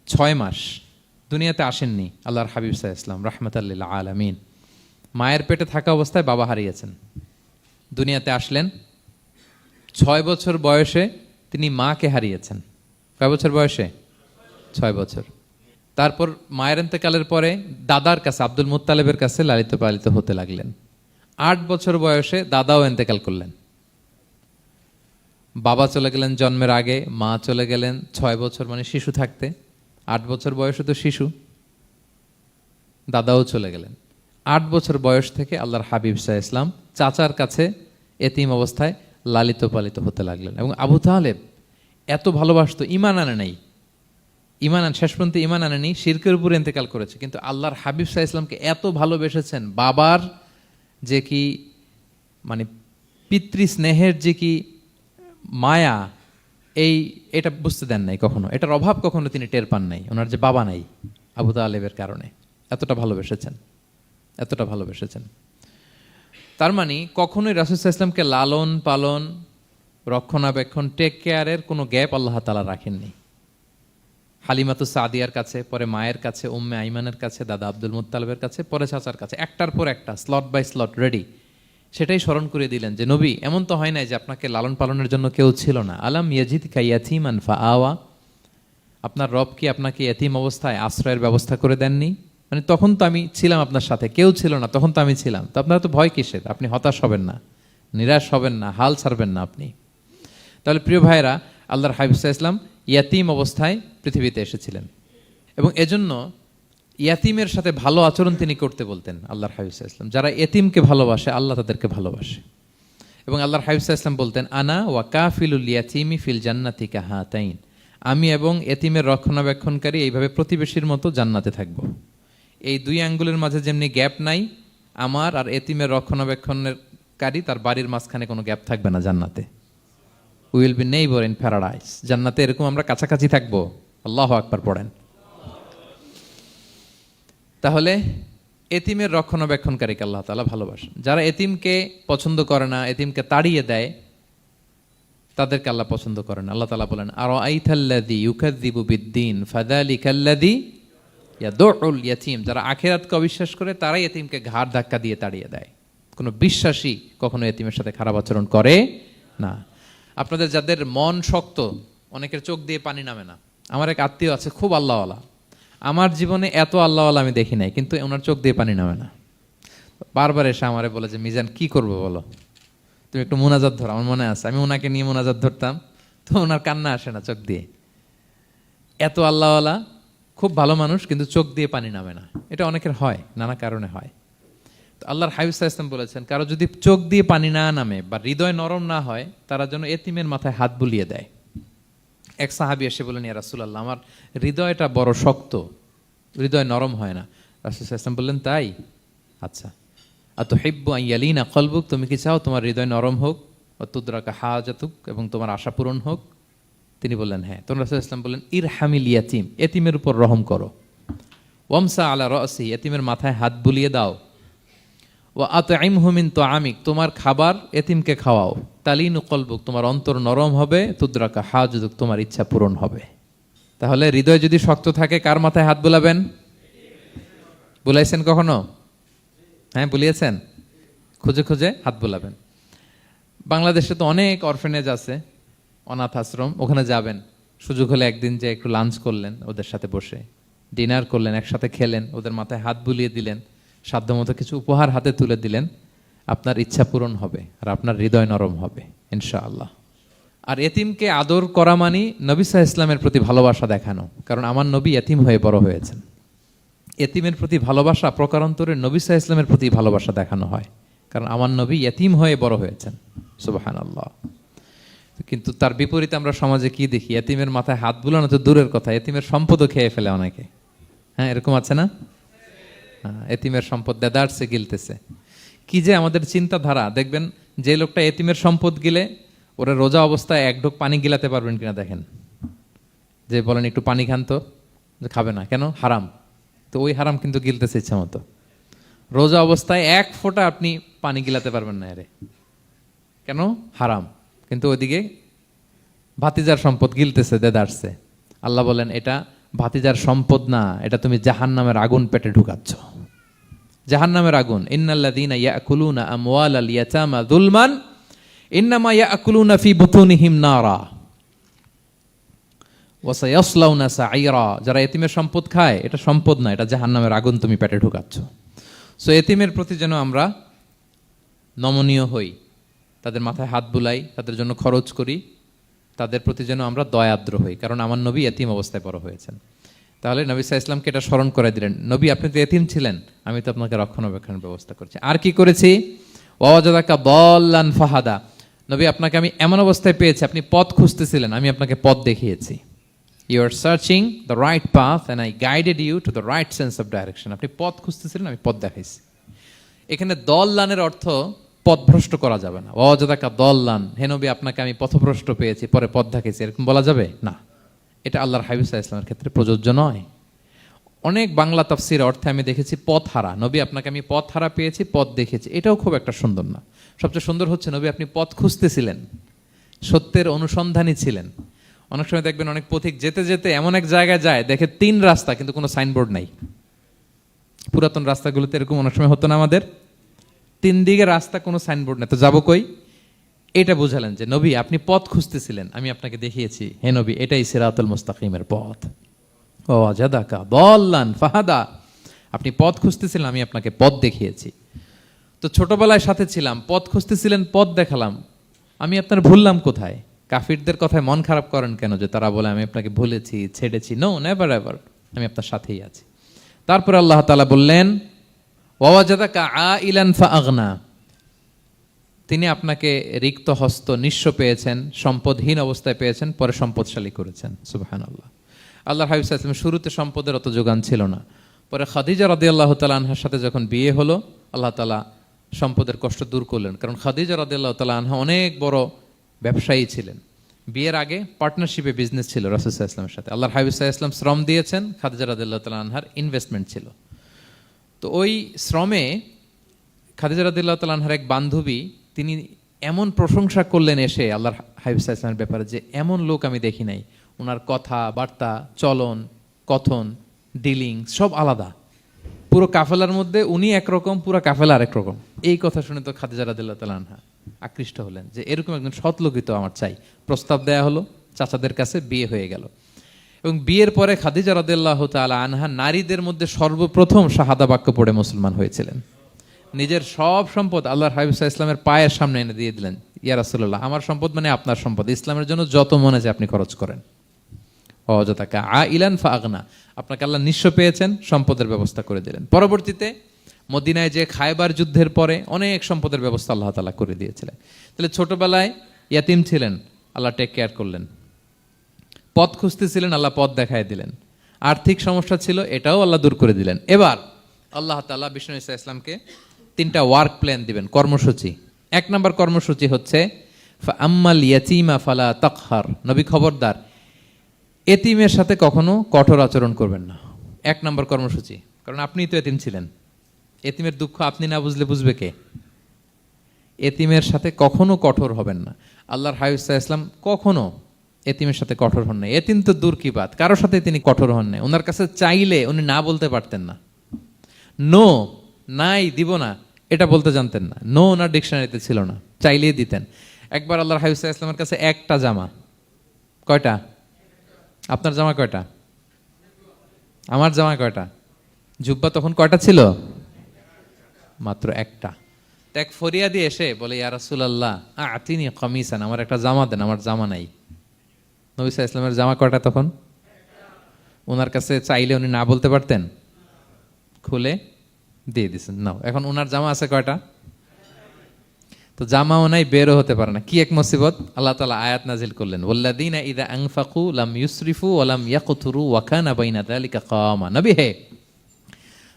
6 মাস, দুনিয়াতে আসেননি আল্লাহর হাবিব সাল্লাল্লাহু আলাইহি ওয়াসাল্লাম রাহমাতাল লিল আলামিন। মায়ের পেটে থাকা অবস্থায় বাবা হারিয়েছেন, দুনিয়াতে আসলেন 6 বছর বয়সে তিনি মাকে হারিয়েছেন। কয় বছর বয়সে? 6 বছর। তারপর মায়ের ইন্তেকালের পরে দাদার কাছে, আব্দুল মুত্তালিবের কাছে লালিত পালিত হতে লাগলেন। 8 বছর বয়সে দাদাও ইন্তেকাল করলেন। বাবা চলে গেলেন জন্মের আগে, মা চলে গেলেন 6 বছর মানে শিশু থাকতে। 8 বছর বয়সে তো শিশু, দাদাও চলে গেলেন। 8 বছর বয়স থেকে আল্লাহর হাবিব সাল্লাল্লাহু আলাইহি ওয়াসাল্লাম চাচার কাছে এতিম অবস্থায় লালিত পালিত হতে লাগলেন। এবং আবু তালেব এত ভালোবাসতো, ইমান আনে নাই, শেষ পর্যন্ত ইমান আনেনি, শিরকের উপরে ইন্তেকাল করেছে, কিন্তু আল্লাহর হাবিব সাল্লাল্লাহু আলাইহি ওয়াসাল্লামকে এত ভালোবেসেছেন। বাবার যে কি মানে পিতৃ স্নেহের যে কি মায়া, এটা বুঝতে দেন নাই কখনো, এটার অভাব কখনো তিনি টের পান নাই। ওনার যে বাবা নাই, আবু তালেবের কারণে এতটা ভালোবেসেছেন, এতটা ভালোবেসেছেন। তার মানে কখনোই রাসূল সাল্লাল্লাহু আলাইহি ওয়াসাল্লামকে লালন পালন, রক্ষণাবেক্ষণ, টেক কেয়ারের কোনো গ্যাপ আল্লাহ তাআলা রাখেননি। হালিমাতু সাদিয়ার কাছে, পরে মায়ের কাছে, উম্মে আইমানের কাছে, দাদা আব্দুল মুত্তালিবের কাছে, পরে চাচার কাছে, একটার পর একটা স্লট বাই স্লট রেডি। সেটাই স্মরণ করে দিলেন যে নবী এমন তো হয় নাই যে আপনাকে লালন পালনের জন্য কেউ ছিল না। আলাম ইয়াজিদকা ইয়াতীমান ফাআওয়া, আপনার রব কি আপনাকে ইয়াতীম অবস্থায় আশ্রয়ের ব্যবস্থা করে দেননি? মানে তখন তো আমি ছিলাম আপনার সাথে, কেউ ছিল না, তখন তো আমি ছিলাম। তো আপনার তো ভয় কিসের? আপনি হতাশ হবেন না, নিরাশ হবেন না, হাল ছাড়বেন না আপনি। তাহলে প্রিয় ভাইরা, আল্লাহর হাবিব সাল্লাল্লাহু আলাইহি ওয়াসাল্লাম ইয়াতীম অবস্থায় পৃথিবীতে এসেছিলেন, এবং এজন্য ইয়াতীমের সাথে ভালো আচরণ তিনি করতে বলতেন আল্লাহর হাবিব সাল্লাল্লাহু আলাইহি ওয়াসাল্লাম। যারা এতিমকে ভালোবাসে আল্লাহ তাদেরকে ভালোবাসে। এবং আল্লাহর হাবিব সাল্লাল্লাহু আলাইহি ওয়াসাল্লাম বলতেন আনা ওয়া কাফিলুল ইয়াতীমি ফিল জান্নাতি কাহাতাইন, আমি এবং এতিমের রক্ষণাবেক্ষণকারী এইভাবে প্রতিবেশীর মতো জান্নাতে থাকব। এই দুই আঙ্গুলের মাঝে যেমনি গ্যাপ নাই, আমার আর এতিমের রক্ষণাবেক্ষণকারী তার বাড়ির মাঝখানে কোনো গ্যাপ থাকবে না জান্নাতে। We will be neighbour in paradise, জান্নাতে এরকম আমরা কাছাকাছি থাকবো। আল্লাহু আকবার পড়েন। তাহলে এতিমের রক্ষণাবেক্ষণকারীকে আল্লাহ তাআলা ভালোবাসেন। যারা এতিমকে পছন্দ করে না, এতিমকে তাড়িয়ে দেয়, তাদেরকে আল্লাহ পছন্দ করেন। আল্লাহ তাআলা বলেন আরাআইতাল্লাযী ইউকাযযিবু বিদ্দীন ফাযালিকাল্লাযী ইয়াদউল ইয়াতীম, যারা আখিরাতকে অবিশ্বাস করে তারাই এতিমকে ঘাড় ধাক্কা দিয়ে তাড়িয়ে দেয়। কোনো বিশ্বাসী কখনো এতিমের সাথে খারাপ আচরণ করে না। আপনাদের যাদের মন শক্ত, অনেকের চোখ দিয়ে পানি নামে না। আমার এক আত্মীয় আছে খুব আল্লাহওয়ালা, আমার জীবনে এত আল্লাহওয়ালা আমি দেখি নাই, কিন্তু ওনার চোখ দিয়ে পানি নামে না। বারবার এসে আমারে বলে যে মিজান কি করবো বলো, তুমি একটু মোনাজাত ধরো। আমার মনে আছে আমি ওনাকে নিয়ে মোনাজাত ধরতাম, তো ওনার কান্না আসে না চোখ দিয়ে। এত আল্লাহওয়ালা, খুব ভালো মানুষ, কিন্তু চোখ দিয়ে পানি নামে না। এটা অনেকের হয়, নানা কারণে হয়। তো আল্লাহর হাবিব সাল্লাল্লাহু আলাইহি ওয়াসাল্লাম বলেছেন কারো যদি চোখ দিয়ে পানি না নামে বা হৃদয় নরম না হয়, তারা যেন এতিমের মাথায় হাত বুলিয়ে দেয়। এক সাহাবী এসে বলেন ইয়া রাসূলুল্লাহ, আমার হৃদয়টা বড় শক্ত, হৃদয় নরম হয় না। রাসূল সাল্লাল্লাহু আলাইহি ওয়াসাল্লাম বললেন তাই, আচ্ছা আতুহিব্বু আন ইয়ালিনা কলবুক, তুমি কি চাও তোমার হৃদয় নরম হোক, ওয়া তুদরাকা হাজাতুক, এবং তোমার আশা পূরণ হোক? তিনি বললেন হ্যাঁ। তখন রাসূল সাল্লাল্লাহু আলাইহি ওয়াসাল্লাম বললেন ইরহামিল ইয়াতীম, এতিমের উপর রহম করো। ওয়ামসা আলা রাসি, এতিমের মাথায় হাত বুলিয়ে দাও। ওয়া আতইমহু মিন তুআমিক, তোমার খাবার এতিমকে খাওয়াও। তালিনু কলবুক, তোমার অন্তর নরম হবে। তুদরাকা হাজাতুক, তোমার ইচ্ছা পূরণ হবে। তাহলে হৃদয় যদি শক্ত থাকে, কার মাথায় হাত বুলাবেন? বুলাইছেন কখনো? হ্যাঁ বুলিয়েছেন? খুঁজে খুঁজে হাত বুলাবেন। বাংলাদেশে তো অনেক অরফেনেজ আছে, অনাথ আশ্রম, ওখানে যাবেন, সুযোগ হলে একদিন যে একটু লাঞ্চ করলেন ওদের সাথে বসে, ডিনার করলেন, একসাথে খেলেন, ওদের মাথায় হাত বুলিয়ে দিলেন, সাধ্যমতো কিছু উপহার হাতে তুলে দিলেন, আপনার ইচ্ছা পূরণ হবে আর আপনার হৃদয় নরম হবে ইনশাআল্লাহ। আর এতিমকে আদর করা মানে নবী সাল্লাল্লাহু আলাইহি ইসলামের প্রতি ভালোবাসা দেখানো, কারণ আমার নবী এতিম হয়ে বড় হয়েছেন। এতিমের প্রতি ভালোবাসা প্রকারান্তরে নবী সাল্লাল্লাহু আলাইহি ইসলামের প্রতি ভালোবাসা দেখানো হয়, কারণ আমার নবী এতিম হয়ে বড় হয়েছেন। সুবহানাল্লাহ। কিন্তু তার বিপরীতে আমরা সমাজে কি দেখি? এতিমের মাথায় হাত বুলানো তো দূরের কথা, এতিমের সম্পদও খেয়ে ফেলে অনেকে। হ্যাঁ, এরকম আছে না? এতিমের সম্পদ দেদারসে গিলতেছে। কি যে আমাদের চিন্তাধারা! দেখবেন যে লোকটা এতিমের সম্পদ গিলে, ওরা রোজা অবস্থায় এক ঢোক পানি গিলাতে পারবেন কিনা দেখেন। যে বলেন একটু পানি খান তো, যে খাবে না কেন, হারাম। তো ওই হারাম কিন্তু গিলতেছে ইচ্ছা মতো। রোজা অবস্থায় এক ফোঁটা আপনি পানি গিলাতে পারবেন না এরে, কেন? হারাম। কিন্তু ওইদিকে ভাতিজার সম্পদ গিলতেছে দেদারসে। আল্লাহ বলেন এটা ভাতিজার সম্পদ না, এটা তুমি জাহান্নামের আগুন পেটে ঢুকাচ্ছ। জাহান্নামের আগুন। ইন্নাল্লাযীনা ইয়াকুলুনা আমওয়ালাল ইয়াতামা যুলমান ইন্নামা ইয়াকুলুনা ফি বুতুনিহিম নারা ওয়া সায়াসলাউনা সাঈরা। যারা এতিমের সম্পদ খায়, এটা সম্পদ না, এটা জাহান্নামের আগুন তুমি পেটে ঢুকাচ্ছ। সো এতিমের প্রতি যেন আমরা নমনীয় হই, তাদের মাথায় হাত বুলাই, তাদের জন্য খরচ করি, তাদের প্রতি যেন আমরা দয়াদ্র হই, কারণ আমার নবী এতিম অবস্থায় বড় হয়েছেন। তাহলে নবী সাল্লাল্লাহু আলাইহি ইসলামকে এটা স্মরণ করে দিলেন, নবী আপনি তো এতিম ছিলেন, আমি তো আপনাকে রক্ষণাবেক্ষণের ব্যবস্থা করছি। আর কি করেছি? ওয়াজাদাকা দাল্লান ফাহাদা। নবী আপনাকে আমি এমন অবস্থায় পেয়েছি, আপনি পথ খুঁজতেছিলেন, আমি আপনাকে পথ দেখিয়েছি। You are searching the right path and I guided you to the right sense of direction. আপনি পথ খুঁজতেছিলেন, আমি পথ দেখাইছি। এখানে দল্লানের অর্থ পথভ্রষ্ট করা যাবে না। ওয়াজাদাকা দল্লান, হে নবী আপনাকে আমি পথভ্রষ্ট পেয়েছি, পরে পথ দেখাইছি, এরকম বলা যাবে না। এটা আল্লাহর হাবিব সাল্লাল্লাহু আলাইহি ওয়াসাল্লামের ক্ষেত্রে প্রযোজ্য নয়। অনেক বাংলা তাফসীর অর্থে আমি দেখেছি পথ হারা, নবী আপনাকে আমি পথ হারা পেয়েছি, পথ দেখেছি, এটাও খুব একটা সুন্দর না। সবচেয়ে সুন্দর হচ্ছে নবী আপনি পথ খুঁজতেছিলেন, সত্যের অনুসন্ধানী ছিলেন। অনেক সময় দেখবেন অনেক পথিক যেতে যেতে এমন এক জায়গায় যায়, দেখে 3 রাস্তা কিন্তু কোনো সাইনবোর্ড নাই। পুরাতন রাস্তাগুলোতে এরকম অনেক সময় হতো না আমাদের, 3 দিকে রাস্তা, কোনো সাইনবোর্ড নেই, তো যাবো কই? এটা বুঝালেন যে নবী আপনি পথ খুঁজতেছিলেন, আমি আপনাকে দেখিয়েছি, হে নবী এটাই সিরাতুল মুস্তাকিমের পথ। ওয়াজাদাকা দাল্লান ফাহাদা, আপনি পথ খুঁজতেছিলেন, আমি আপনাকে পথ দেখিয়েছি। তো ছোটবেলায় সাথে ছিলাম, পথ খুঁজতেছিলেন, পথ দেখালাম, আমি আপনার ভুললাম কোথায়? কাফিরদের কথায় মন খারাপ করেন কেন যে তারা বলে আমি আপনাকে ভুলেছি, ছেড়েছি? নো, নেভার এভার, আমি আপনার সাথেই আছি। তারপর আল্লাহ তাআলা বললেন ওয়াজাদাকা আইলান ফাআগনা, তিনি আপনাকে রিক্ত হস্ত, নিঃস্ব পেয়েছেন, সম্পদহীন অবস্থায় পেয়েছেন, পরে সম্পদশালী করেছেন। সুবহানাল্লাহ। আল্লাহর হাবিব সাল্লাল্লাহু আলাইহি ওয়াসাল্লাম শুরুতে সম্পদের অত যোগান ছিল না, পরে খাদিজা রাদিয়াল্লাহু তাআলা আনহার সাথে যখন বিয়ে হলো, আল্লাহ তাআলা সম্পদের কষ্ট দূর করলেন, কারণ খাদিজা রাদিয়াল্লাহু তাআলা আনহা অনেক বড় ব্যবসায়ী ছিলেন। বিয়ের আগে পার্টনারশিপে বিজনেস ছিল রাসূল সাল্লাল্লাহু আলাইহি ওয়াসাল্লামের সাথে। আল্লাহর হাবিব সাল্লাল্লাহু আলাইহি ওয়াসাল্লাম শ্রম দিয়েছেন, খাদিজা রাদিয়াল্লাহু তাআলা আনহার ইনভেস্টমেন্ট ছিল। তো ওই শ্রমে খাদিজা রাদিয়াল্লাহু তাআলা আনহার এক বান্ধবী, তিনি এমন প্রশংসা করলেন এসে আল্লাহর হাবিব সাল্লাল্লাহু আলাইহি ওয়াসাল্লামের ব্যাপারে যে এমন লোক আমি দেখি নাই, ওনার কথা বার্তা, চলন, কথন, ডিলিং সব আলাদা। পুরো কাফেলার মধ্যে উনি একরকম, পুরো কাফেলা আরেক রকম। এই কথা শুনে তো খাদিজা রাদিয়াল্লাহু তাআলা আনহা আকৃষ্ট হলেন যে এরকম একজন সৎ লোকই তো আমার চাই। প্রস্তাব দেয়া হলো, চাচাদের কাছে বিয়ে হয়ে গেল। এবং বিয়ের পরে খাদিজা রাদিয়াল্লাহু তাআলা আনহা নারীদের মধ্যে সর্বপ্রথম শাহাদা বাক্য পড়ে মুসলমান হয়েছিলেন। নিজের সব সম্পদ আল্লাহর হাবিব সাল্লাল্লাহু আলাইহি ওয়াসাল্লামের পায়ের সামনে এনে দিয়ে দিলেন, ইয়া রাসূলুল্লাহ আমার সম্পদ মানে আপনার সম্পদ, ইসলামের জন্য যত মনে চায় আপনি খরচ করেন। ওয়াজাদাকা আইলান ফাআগনা, আপনাকে আল্লাহ নিঃস্ব পেয়েছেন, সম্পদের ব্যবস্থা করে দিলেন। পরবর্তীতে মদিনায় যে খায়বার যুদ্ধের পরে অনেক সম্পদের ব্যবস্থা আল্লাহ তাআলা করে দিয়েছিলেন। তাহলে ছোটবেলায় ইয়াতিম ছিলেন, আল্লাহ টেক কেয়ার করলেন। পথ খুঁজতেছিলেন, আল্লাহ পথ দেখায় দিলেন। আর্থিক সমস্যা ছিল, এটাও আল্লাহ দূর করে দিলেন। এবার আল্লাহ তাআলা বিষ্ণু ঈসা ইসলামকে 3টা ওয়ার্ক প্ল্যান দিবেন, কর্মসূচি। 1 নম্বর কর্মসূচি হচ্ছে ফাআম্মাল ইয়াতীমা ফালা তাকহার, নবী খবরদার এতিমের সাথে কখনো কঠোর আচরণ করবেন না। 1 নম্বর কর্মসূচি, কারণ আপনিই তো এতিম ছিলেন। এতিমের দুঃখ আপনি না বুঝলে বুঝবে কে? এতিমের সাথে কখনো কঠোর হবেন না। আল্লাহর হাবিব সাল্লাল্লাহু আলাইহি ওয়াসাল্লাম কখনো এতিমের সাথে কঠোর হন নাই। এতিম তো দূর কি বাত, কারোর সাথে তিনি কঠোর হন নাই। ওনার কাছে চাইলে উনি না বলতে পারতেন না। নো, নাই, দিব না, এটা বলতে জানতেন না। নো ওনার ডিকশনারিতে ছিল না, চাইলেই দিতেন। একবার আল্লাহর হাবিব সাল্লাল্লাহু আলাইহি ওয়াসাল্লামের কাছে একটা জামা, কয়টা? আপনার জামা কয়টা? আমার জামা কয়টা? জুব্বা তখন কয়টা ছিল? মাত্র একটা। এক ফরিয়াদি এসে বলে, ইয়া রাসূলুল্লাহ আতিনি কামিসান, আমার একটা জামা দেন, আমার জামা নাই। নবী সাল্লাল্লাহু আলাইহি ওয়াসাল্লামের জামা কয়টা তখন? ওনার কাছে চাইলে উনি না বলতে পারতেন? খুলে দিয়ে দিছেন, নাও। এখন ওনার জামা আছে কয়টা? তো জামাও নাই, বেরও হতে পারে না। কি এক মুসিবত! আল্লাহ তাআলা আয়াত নাজিল করলেন, ওয়াল্লাযীনা ইযা আনফাকু লাম ইউসরিফু ওয়া লাম ইয়াকতুরু ওয়া কানা বাইনা যালিকা কাওয়ামা। নবী হে,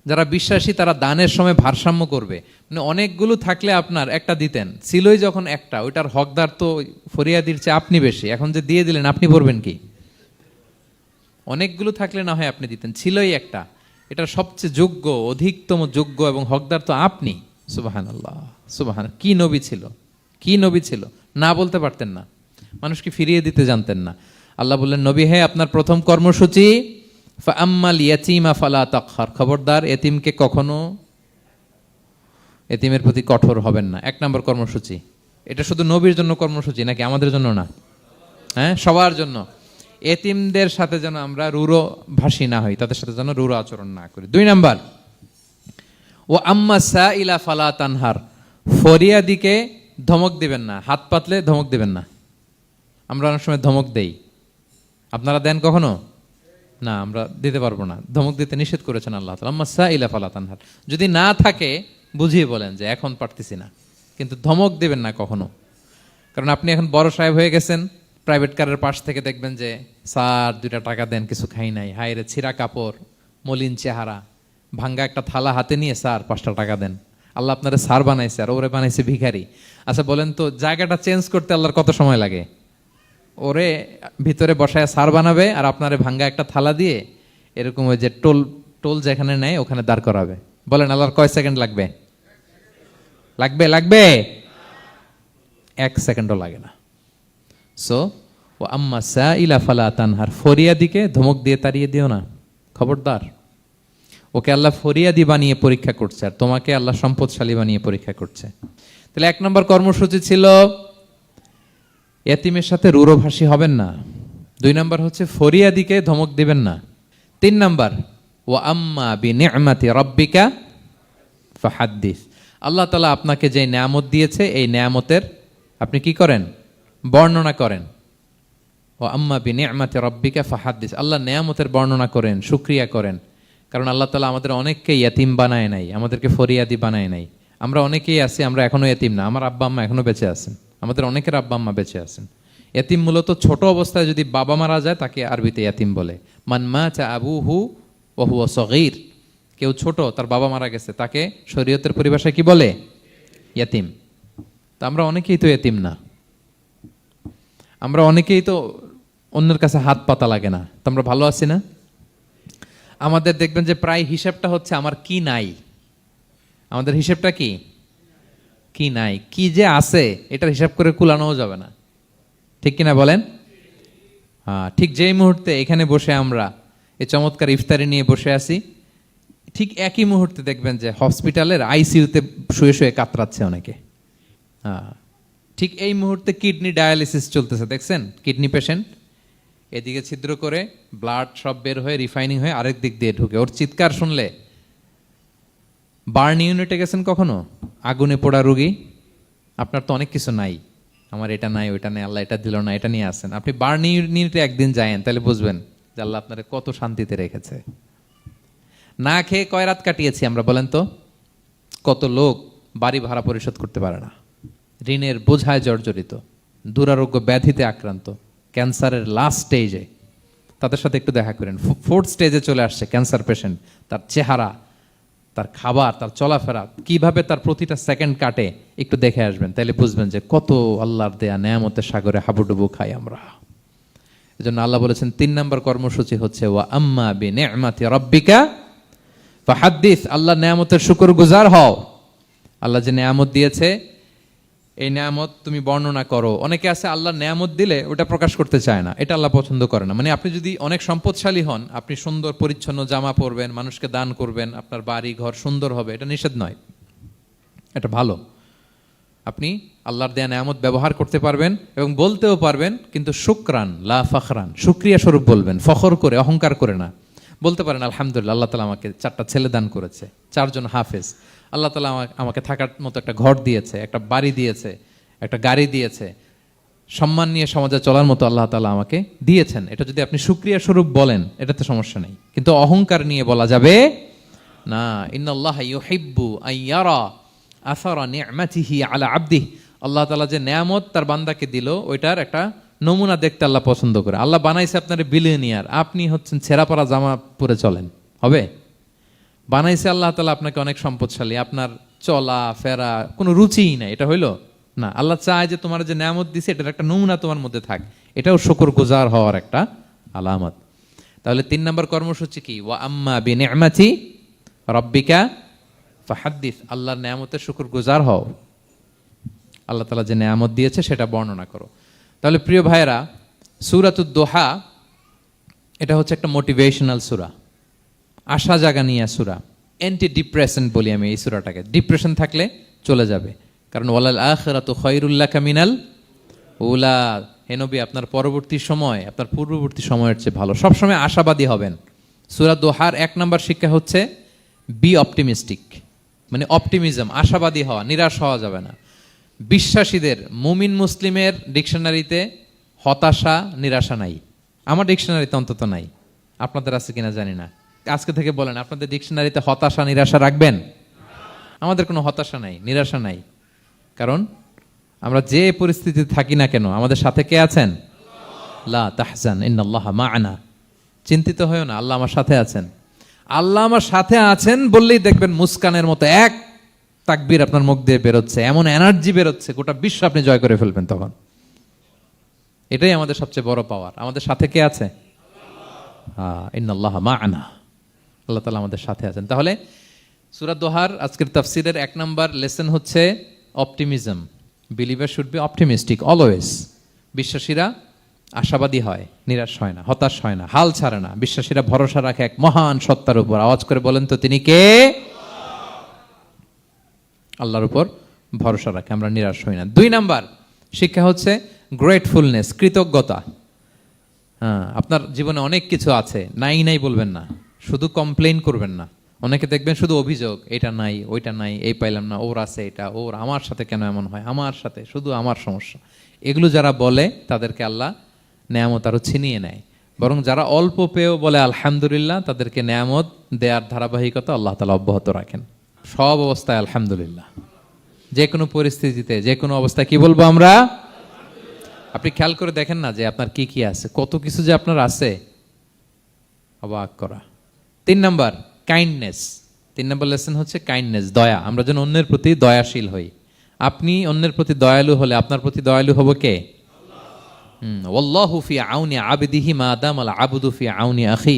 যারা বিশ্বাসী তারা দানের সময় ভারসাম্য করবে। মানে অনেকগুলো থাকলে আপনার একটা দিতেন, ছিলই যখন একটা, ওইটার হকদার তো ফরিয়াদির চেয়ে আপনি বেশি। এখন যে দিয়ে দিলেন, আপনি পড়বেন কি? অনেকগুলো থাকলে না হয় আপনি দিতেন, ছিলই একটা, এটার সবচেয়ে যোগ্য, অধিকতম যোগ্য এবং হকদার তো আপনি। সুবহানাল্লাহ, সুবহান। কি নবী ছিল, কি নবী ছিল! না বলতে পারতেন না, মানুষকে ফিরিয়ে দিতে জানতেন না। আল্লাহ বললেন, নবী হে, আপনার প্রথম কর্মসূচি ফাআম্মাল ইয়াতীমা ফালা তাকহার, খবরদার এতিমকে কখনো, এতিমের প্রতি কঠোর হবেন না। এক নম্বর কর্মসূচি। এটা শুধু নবীর জন্য কর্মসূচি নাকি আমাদের জন্য না? হ্যাঁ, সবার জন্য। এতিমদের সাথে যেন আমরা রূঢ় ভাষী না হই, তাদের সাথে যেন রূঢ় আচরণ না করি। 2 নাম্বার, ও আম্মা সাইলা ফালা তানহার, ফরিয়াদিকে ধমক দিবেন না, হাত পাতলে ধমক দিবেন না। আমরা অনেক সময় ধমক দেই, আপনারা দেন কখনো? না, আমরা দিতে পারবো না, ধমক দিতে নিষেধ করেছেন আল্লাহ তাআলা। আম্মা সাইলা ফালা তানহার, যদি না থাকে বুঝিয়ে বলেন যে এখন পারতেছি না, কিন্তু ধমক দিবেন না কখনো। কারণ আপনি এখন বড় সাহেব হয়ে গেছেন, প্রাইভেট কারের পাশ থেকে দেখবেন যে স্যার 2টা টাকা দেন, কিছু খাই নাই, হায় রে ছিঁড়া কাপড়, মলিন চেহারা, ভাঙ্গা একটা থালা হাতে নিয়ে, স্যার 5টা টাকা দেন। আল্লাহ আপনারে স্যার বানাইছে আর ওরে বানাইছে ভিখারি। আচ্ছা বলেন তো, জায়গাটা চেঞ্জ করতে আল্লাহর কত সময় লাগে? ওরে ভিতরে বসায় স্যার বানাবে আর আপনারে ভাঙ্গা একটা থালা দিয়ে এরকম ওই যে টোল টোল যেখানে নেয় ওখানে দাঁড় করাবে। বলেন আল্লাহর কয় সেকেন্ড লাগবে? লাগবে? লাগবে? 1 সেকেন্ডও লাগে না। সো ও আম্মা সাইলা ফালা তানহার, ফরিয়াদিকে ধমক দিয়ে তাড়িয়ে দিও না, খবরদার। ওকে আল্লাহ ফরিয়াদি বানিয়ে পরীক্ষা করছে, আর তোমাকে আল্লাহ সম্পদশালী বানিয়ে পরীক্ষা করছে। তাহলে 1 নম্বর কর্মসূচি ছিল এতিমের সাথে রূঢ়ভাষী হবেন না। 2 নম্বর হচ্ছে ফরিয়াদিকে ধমক দিবেন না। 3 নম্বর, ও আম্মা বিনিআমাতি রাব্বিকা ফাহাদ্দিস, আল্লাহ তাআলা আপনাকে যে নেয়ামত দিয়েছে এই নেয়ামতের আপনি কি করেন? বর্ণনা করেন। ও আম্মা বিনিআমাতি রাব্বিকা ফাহাদ্দিস, আল্লাহ নেয়ামতের বর্ণনা করেন, শুকরিয়া করেন। কারণ আল্লাহ তাআলা আমাদের অনেককে ইয়তিম বানায় নাই, আমাদেরকে ফরিয়াদি বানায় নাই। আমরা অনেকেই আছি, আমরা এখনো ইয়তিম না, আমার আব্বা আম্মা এখনো বেঁচে আছেন, আমাদের অনেকের আব্বা আম্মা বেঁচে আছেন। ইয়তিম মূলত ছোট অবস্থায় যদি বাবা মারা যায় তাকে আরবিতে ইয়তিম বলে। মান মাতা আবুহু ওয়া হুয়া সগীর, কেউ ছোট, তার বাবা মারা গেছে, তাকে শরীয়তের পরিভাষায় কি বলে? ইয়তিম। তা আমরা অনেকেই তো ইয়তিম না, আমরা অনেকেই তো অন্যের কাছে হাত পাতা লাগে না, তো আমরা ভালো আছি না? আমাদের দেখবেন যে প্রায় হিসাবটা হচ্ছে আমার কি নাই। আমাদের হিসাবটা কি? কি নাই। কি যে আছে এটার হিসাব করে কুলানোও যাবে না, ঠিক কিনা বলেন? হ্যাঁ, ঠিক যেই মুহূর্তে এখানে বসে আমরা এই চমৎকার ইফতারি নিয়ে বসে আছি, ঠিক একই মুহূর্তে দেখবেন যে হসপিটালের আইসিইউতে শুয়ে শুয়ে কাতরাচ্ছে অনেকে। হ্যাঁ, ঠিক এই মুহূর্তে কিডনি ডায়ালিসিস চলতেছে, দেখছেন? কিডনি পেশেন্ট এদিকে ছিদ্র করে ব্লাড সব বের হয়ে রিফাইনিং হয়ে আরেক দিক দিয়ে ঢুকে, ওর চিৎকার শুনলে। বার্ন ইউনিটে গেছেন কখনো? আগুনে পোড়া রুগী, আপনার তো অনেক কিছু নাই, আমার এটা নাই, ওইটা নাই, আল্লাহ এটা দিল না, এটা নিয়ে আসেন। আপনি বার্ন ইউনিটে একদিন যায়েন, তাহলে বুঝবেন যে আল্লাহ আপনারে কত শান্তিতে রেখেছে। না খেয়ে কয় রাত কাটিয়েছি আমরা, বলেন তো? কত লোক বাড়ি ভাড়া পরিশোধ করতে পারে না, ঋণের বোঝায় জর্জরিত, দুরারোগ্য ব্যাধিতে আক্রান্ত, ক্যান্সারের লাস্ট স্টেজে। তাদের সাথে একটু দেখা করেন, 4th স্টেজে চলে আসছে ক্যান্সার পেশেন্ট। তার চেহারা, তার খাবার, তার চলাফেরা, কিভাবে তার প্রতিটা সেকেন্ড কাটে, একটু দেখে আসবেন, তাহলে বুঝবেন যে কত আল্লাহর দেয়া নেয়ামতের সাগরে হাবুডুবু খাই আমরা। এজন্য আল্লাহ বলেছেন 3 নম্বর কর্মসূচি হচ্ছে ওয়া আম্মা বিনিআমাতি রাব্বিকা ফাহাদ্দিস, আল্লাহ নেয়ামতের শুকরগুজার হও। আল্লাহ যে নেয়ামত দিয়েছে এই নেয়ামত তুমি বর্ণনা করো। অনেকে আছে আল্লাহ নেয়ামত দিলে ওটা প্রকাশ করতে চায় না, এটা আল্লাহ পছন্দ করে না। মানে আপনি যদি অনেক সম্পদশালী হন, আপনি সুন্দর পরিচ্ছন্ন জামা পরবেন, মানুষকে দান করবেন, আপনার বাড়ি ঘর সুন্দর হবে, এটা নিষেধ নয়, এটা ভালো। আপনি আল্লাহর দেয়া নেয়ামত ব্যবহার করতে পারবেন এবং বলতেও পারবেন, কিন্তু শুকরান লা ফখরান, শুকরিয়া স্বরূপ বলবেন, ফখর করে, অহংকার করে না। বলতে পারেন আলহামদুলিল্লাহ, আল্লাহ তালা আমাকে 4টা ছেলে দান করেছে, 4 জন হাফেজ, আল্লাহ তালা আমাকে থাকার মতো একটা ঘর দিয়েছে, একটা বাড়ি দিয়েছে, একটা গাড়ি দিয়েছে, সম্মান নিয়ে সমাজে চলার মতো আল্লাহ তালা আমাকে দিয়েছেন। এটা যদি আপনি শুকরিয়া স্বরূপ বলেন, এটাতে সমস্যা নেই, কিন্তু অহংকার নিয়ে বলা যাবে না। ইন্নাল্লাহ ইউহিব্বু আইয়ারা আসারা নি'মাতিহি আলা আবদিহি, আল্লাহ তাআলা যে নেয়ামত তার বান্দাকে দিল, ওইটার একটা নমুনা দেখতে আল্লাহ পছন্দ করে। আল্লাহ বানাইছে আপনার বিলিয়নিয়ার, আপনি হচ্ছেন ছেঁড়া পরা জামা পরে চলেন, হবে? বানাইছে আল্লাহ তাআলা আপনাকে অনেক সম্পদশালী, আপনার চলা ফেরা কোনো রুচিই নাই, এটা হইলো না। আল্লাহ চায় যে তোমার যে নেয়ামত দিছে এটার একটা নমুনা তোমার মধ্যে থাক, এটাও শুকরগুজার হওয়ার একটা আলামত। তাহলে 3 নম্বর কর্মসূচি কি? ওয়া আম্মা বিনি'মাতি রাব্বিকা ফাহাদ্দিস, আল্লাহর নেয়ামতের শুকরগুজার হও, আল্লাহ তাআলা যে নেয়ামত দিয়েছে সেটা বর্ণনা করো। তাহলে প্রিয় ভাইয়েরা, সূরাতুদ দোহা এটা হচ্ছে একটা মোটিভেশনাল সূরা, আশা জাগানিয়া সূরা, অ্যান্টি ডিপ্রেশন বলি আমি এই সূরাটাকে। ডিপ্রেশন থাকলে চলে যাবে, কারণ ওয়ালাল আখিরাতু খায়রুল লাকা মিনাল উলা, হে নবী আপনার পরবর্তী সময় আপনার পূর্ববর্তী সময়ের চেয়ে ভালো। সবসময় আশাবাদী হবেন। সূরা দোহার 1 নম্বর শিক্ষা হচ্ছে বি অপটিমিস্টিক, মানে অপটিমিজম, আশাবাদী হওয়া, নিরাশ হওয়া যাবে না। বিশ্বাসীদের, মুমিন মুসলিমের ডিকশনারিতে হতাশা নিরাশা নাই, আমার ডিকশনারিতে অন্তত নাই, আপনাদের আছে কিনা জানি না। আজকে থেকে বলেন আপনাদের ডিকশনারিতে হতাশা নিরাশা রাখবেন? আমাদের কোনো হতাশা নাই, নিরাশা নাই, কারণ আমরা যে পরিস্থিতিতে থাকি না কেন আমাদের সাথে কে আছেন? লা তাহজান ইন্নাল্লাহা মা'ানা, চিন্তিত হয়ো না, আল্লাহ আমার সাথে আছেন। আল্লাহ আমার সাথে আছেন বললেই দেখবেন মুস্কানের মতো এক তাকবীর আপনার মুখ দিয়ে বেরোচ্ছে, এমন এনার্জি বেরোচ্ছে, গোটা বিশ্ব আপনি জয় করে ফেলবেন তখন। এটাই আমাদের সবচেয়ে বড় পাওয়ার। আমাদের সাথে কে আছে? ইন্নাল্লাহা মা'ানা, আল্লাহ তাআলা আমাদের সাথে আছেন। তাহলে সূরা দোহার আজকের তাফসীরের 1 নম্বর লেসন হচ্ছে optimism. Believer should be optimistic always. বিশ্বাসীরা আশাবাদী হয়, নিরাশ হয় না, হতাশ হয় না, হাল ছাড়ে না। বিশ্বাসীরা ভরসা রাখে এক মহান সত্তার উপর। আওয়াজ করে বলেন তো তিনি কে? আল্লাহর উপর ভরসা রাখে, আমরা নিরাশ হই না। 2 নাম্বার শিক্ষা হচ্ছে গ্রেটফুলনেস, কৃতজ্ঞতা। আপনার জীবনে অনেক কিছু আছে, নাই নাই বলবেন না, শুধু কমপ্লেইন করবেন না। অনেকে দেখবেন শুধু অভিযোগ, এটা নাই ওইটা নাই, এই পাইলাম না, ওর আছে এটা, ওর, আমার সাথে কেন এমন হয়, আমার সাথে শুধু আমার সমস্যা। এগুলো যারা বলে তাদেরকে আল্লাহ নেয়ামত আরো ছিনিয়ে নেয়। বরং যারা অল্প পেয়েও বলে আলহামদুলিল্লাহ, তাদেরকে নেয়ামত দেওয়ার ধারাবাহিকতা আল্লাহ তাআলা অব্যাহত রাখেন। সব অবস্থায় আলহামদুলিল্লাহ, যে কোনো পরিস্থিতিতে, যে কোনো অবস্থায় কি বলবো আমরা? আপনি খেয়াল করে দেখেন না যে আপনার কি কি আছে, কত কিছু যে আপনার আছে, অবাক করা। 3 নাম্বার কাইন্ডনেস। 3 নম্বর লেসন হচ্ছে কাইন্ডনেস, দয়া। আমরা যেন অন্যের প্রতি দয়াশীল হই। আপনি অন্যের প্রতি দয়ালু হলে আপনার প্রতি দয়ালু হবো কে? ওয়াল্লাহু ফি আউনি আবদিহি মা দামাল আবদু ফি আউনি আখি।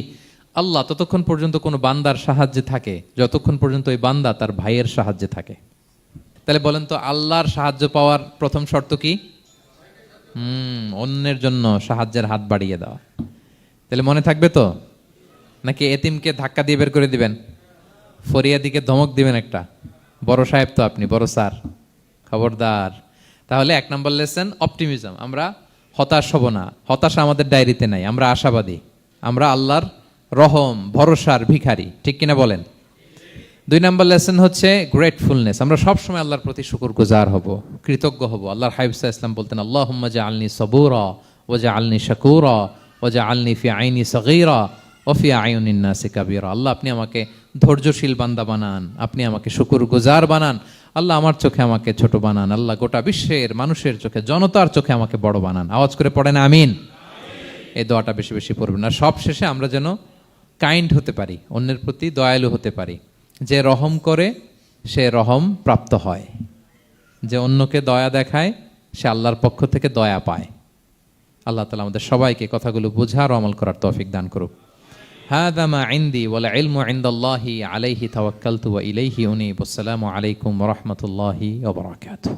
আল্লাহ ততক্ষণ পর্যন্ত কোনো বান্দার সাহায্যে থাকে যতক্ষণ পর্যন্ত ওই বান্দা তার ভাইয়ের সাহায্যে থাকে। তাহলে বলেন তো, আল্লাহর সাহায্য পাওয়ার প্রথম শর্ত কি? অন্যের জন্য সাহায্যের হাত বাড়িয়ে দেওয়া। তাহলে মনে থাকবে তো? নাকি এতিমকে ধাক্কা দিয়ে বের করে দিবেন? ফরিয়াদিকে ধমক দিবেন একটা? বড় সাহেব তো আপনি, বড় স্যার, খবরদার। তাহলে 1 নম্বর লেসন অপটিমিজম। আমরা হতাশ হব না, হতাশা আমাদের ডায়েরিতে নাই, আমরা আশাবাদী, আমরা আল্লাহর রহম ভরসার ভিখারি, ঠিক কিনা বলেন? 2 নম্বর লেসন হচ্ছে গ্রেটফুলনেস। আমরা সবসময় আল্লাহর প্রতি শুকরগুজার হব, কৃতজ্ঞ হব। আল্লাহর হাবিব সাল্লাল্লাহু আলাইহি ওয়াসাল্লাম বলতেন, আল্লাহুম্মা জাআলনি সাবুরা ওয়া জাআলনি শাকুরা ওয়া জাআলনি ফি আইনি সগীরা ওয়া ফি আয়ুনিন নাসি কাবীরা। আল্লাহ আপনি আমাকে ধৈর্যশীল বান্দা বানান, আপনি আমাকে শুকরগুজার বানান। আল্লাহ আমার চোখে আমাকে ছোট বানান, আল্লাহ গোটা বিশ্বের মানুষের চোখে, জনতার চোখে আমাকে বড় বানান। আওয়াজ করে পড়েন আমিন। এই দোয়াটা বেশি বেশি পড়বেন। আর সব শেষে আমরা যেন কাইন্ড হতে পারি, অন্যের প্রতি দয়ালু হতে পারি। যে রহম করে সে রহম প্রাপ্ত হয়, যে অন্যকে দয়া দেখায় সে আল্লাহর পক্ষ থেকে দয়া পায়। আল্লাহ তাআলা আমাদের সবাইকে কথাগুলো বোঝার ও আমল করার তৌফিক দান করুক। হাযা মা ইনদি ওয়াল ইলমু ইনদাল্লাহি আলাইহি তাওয়াক্কালতু ওয়া ইলাইহি উনীব। আসসালামু আলাইকুম ওয়া রাহমাতুল্লাহি ওয়া বারাকাতুহু।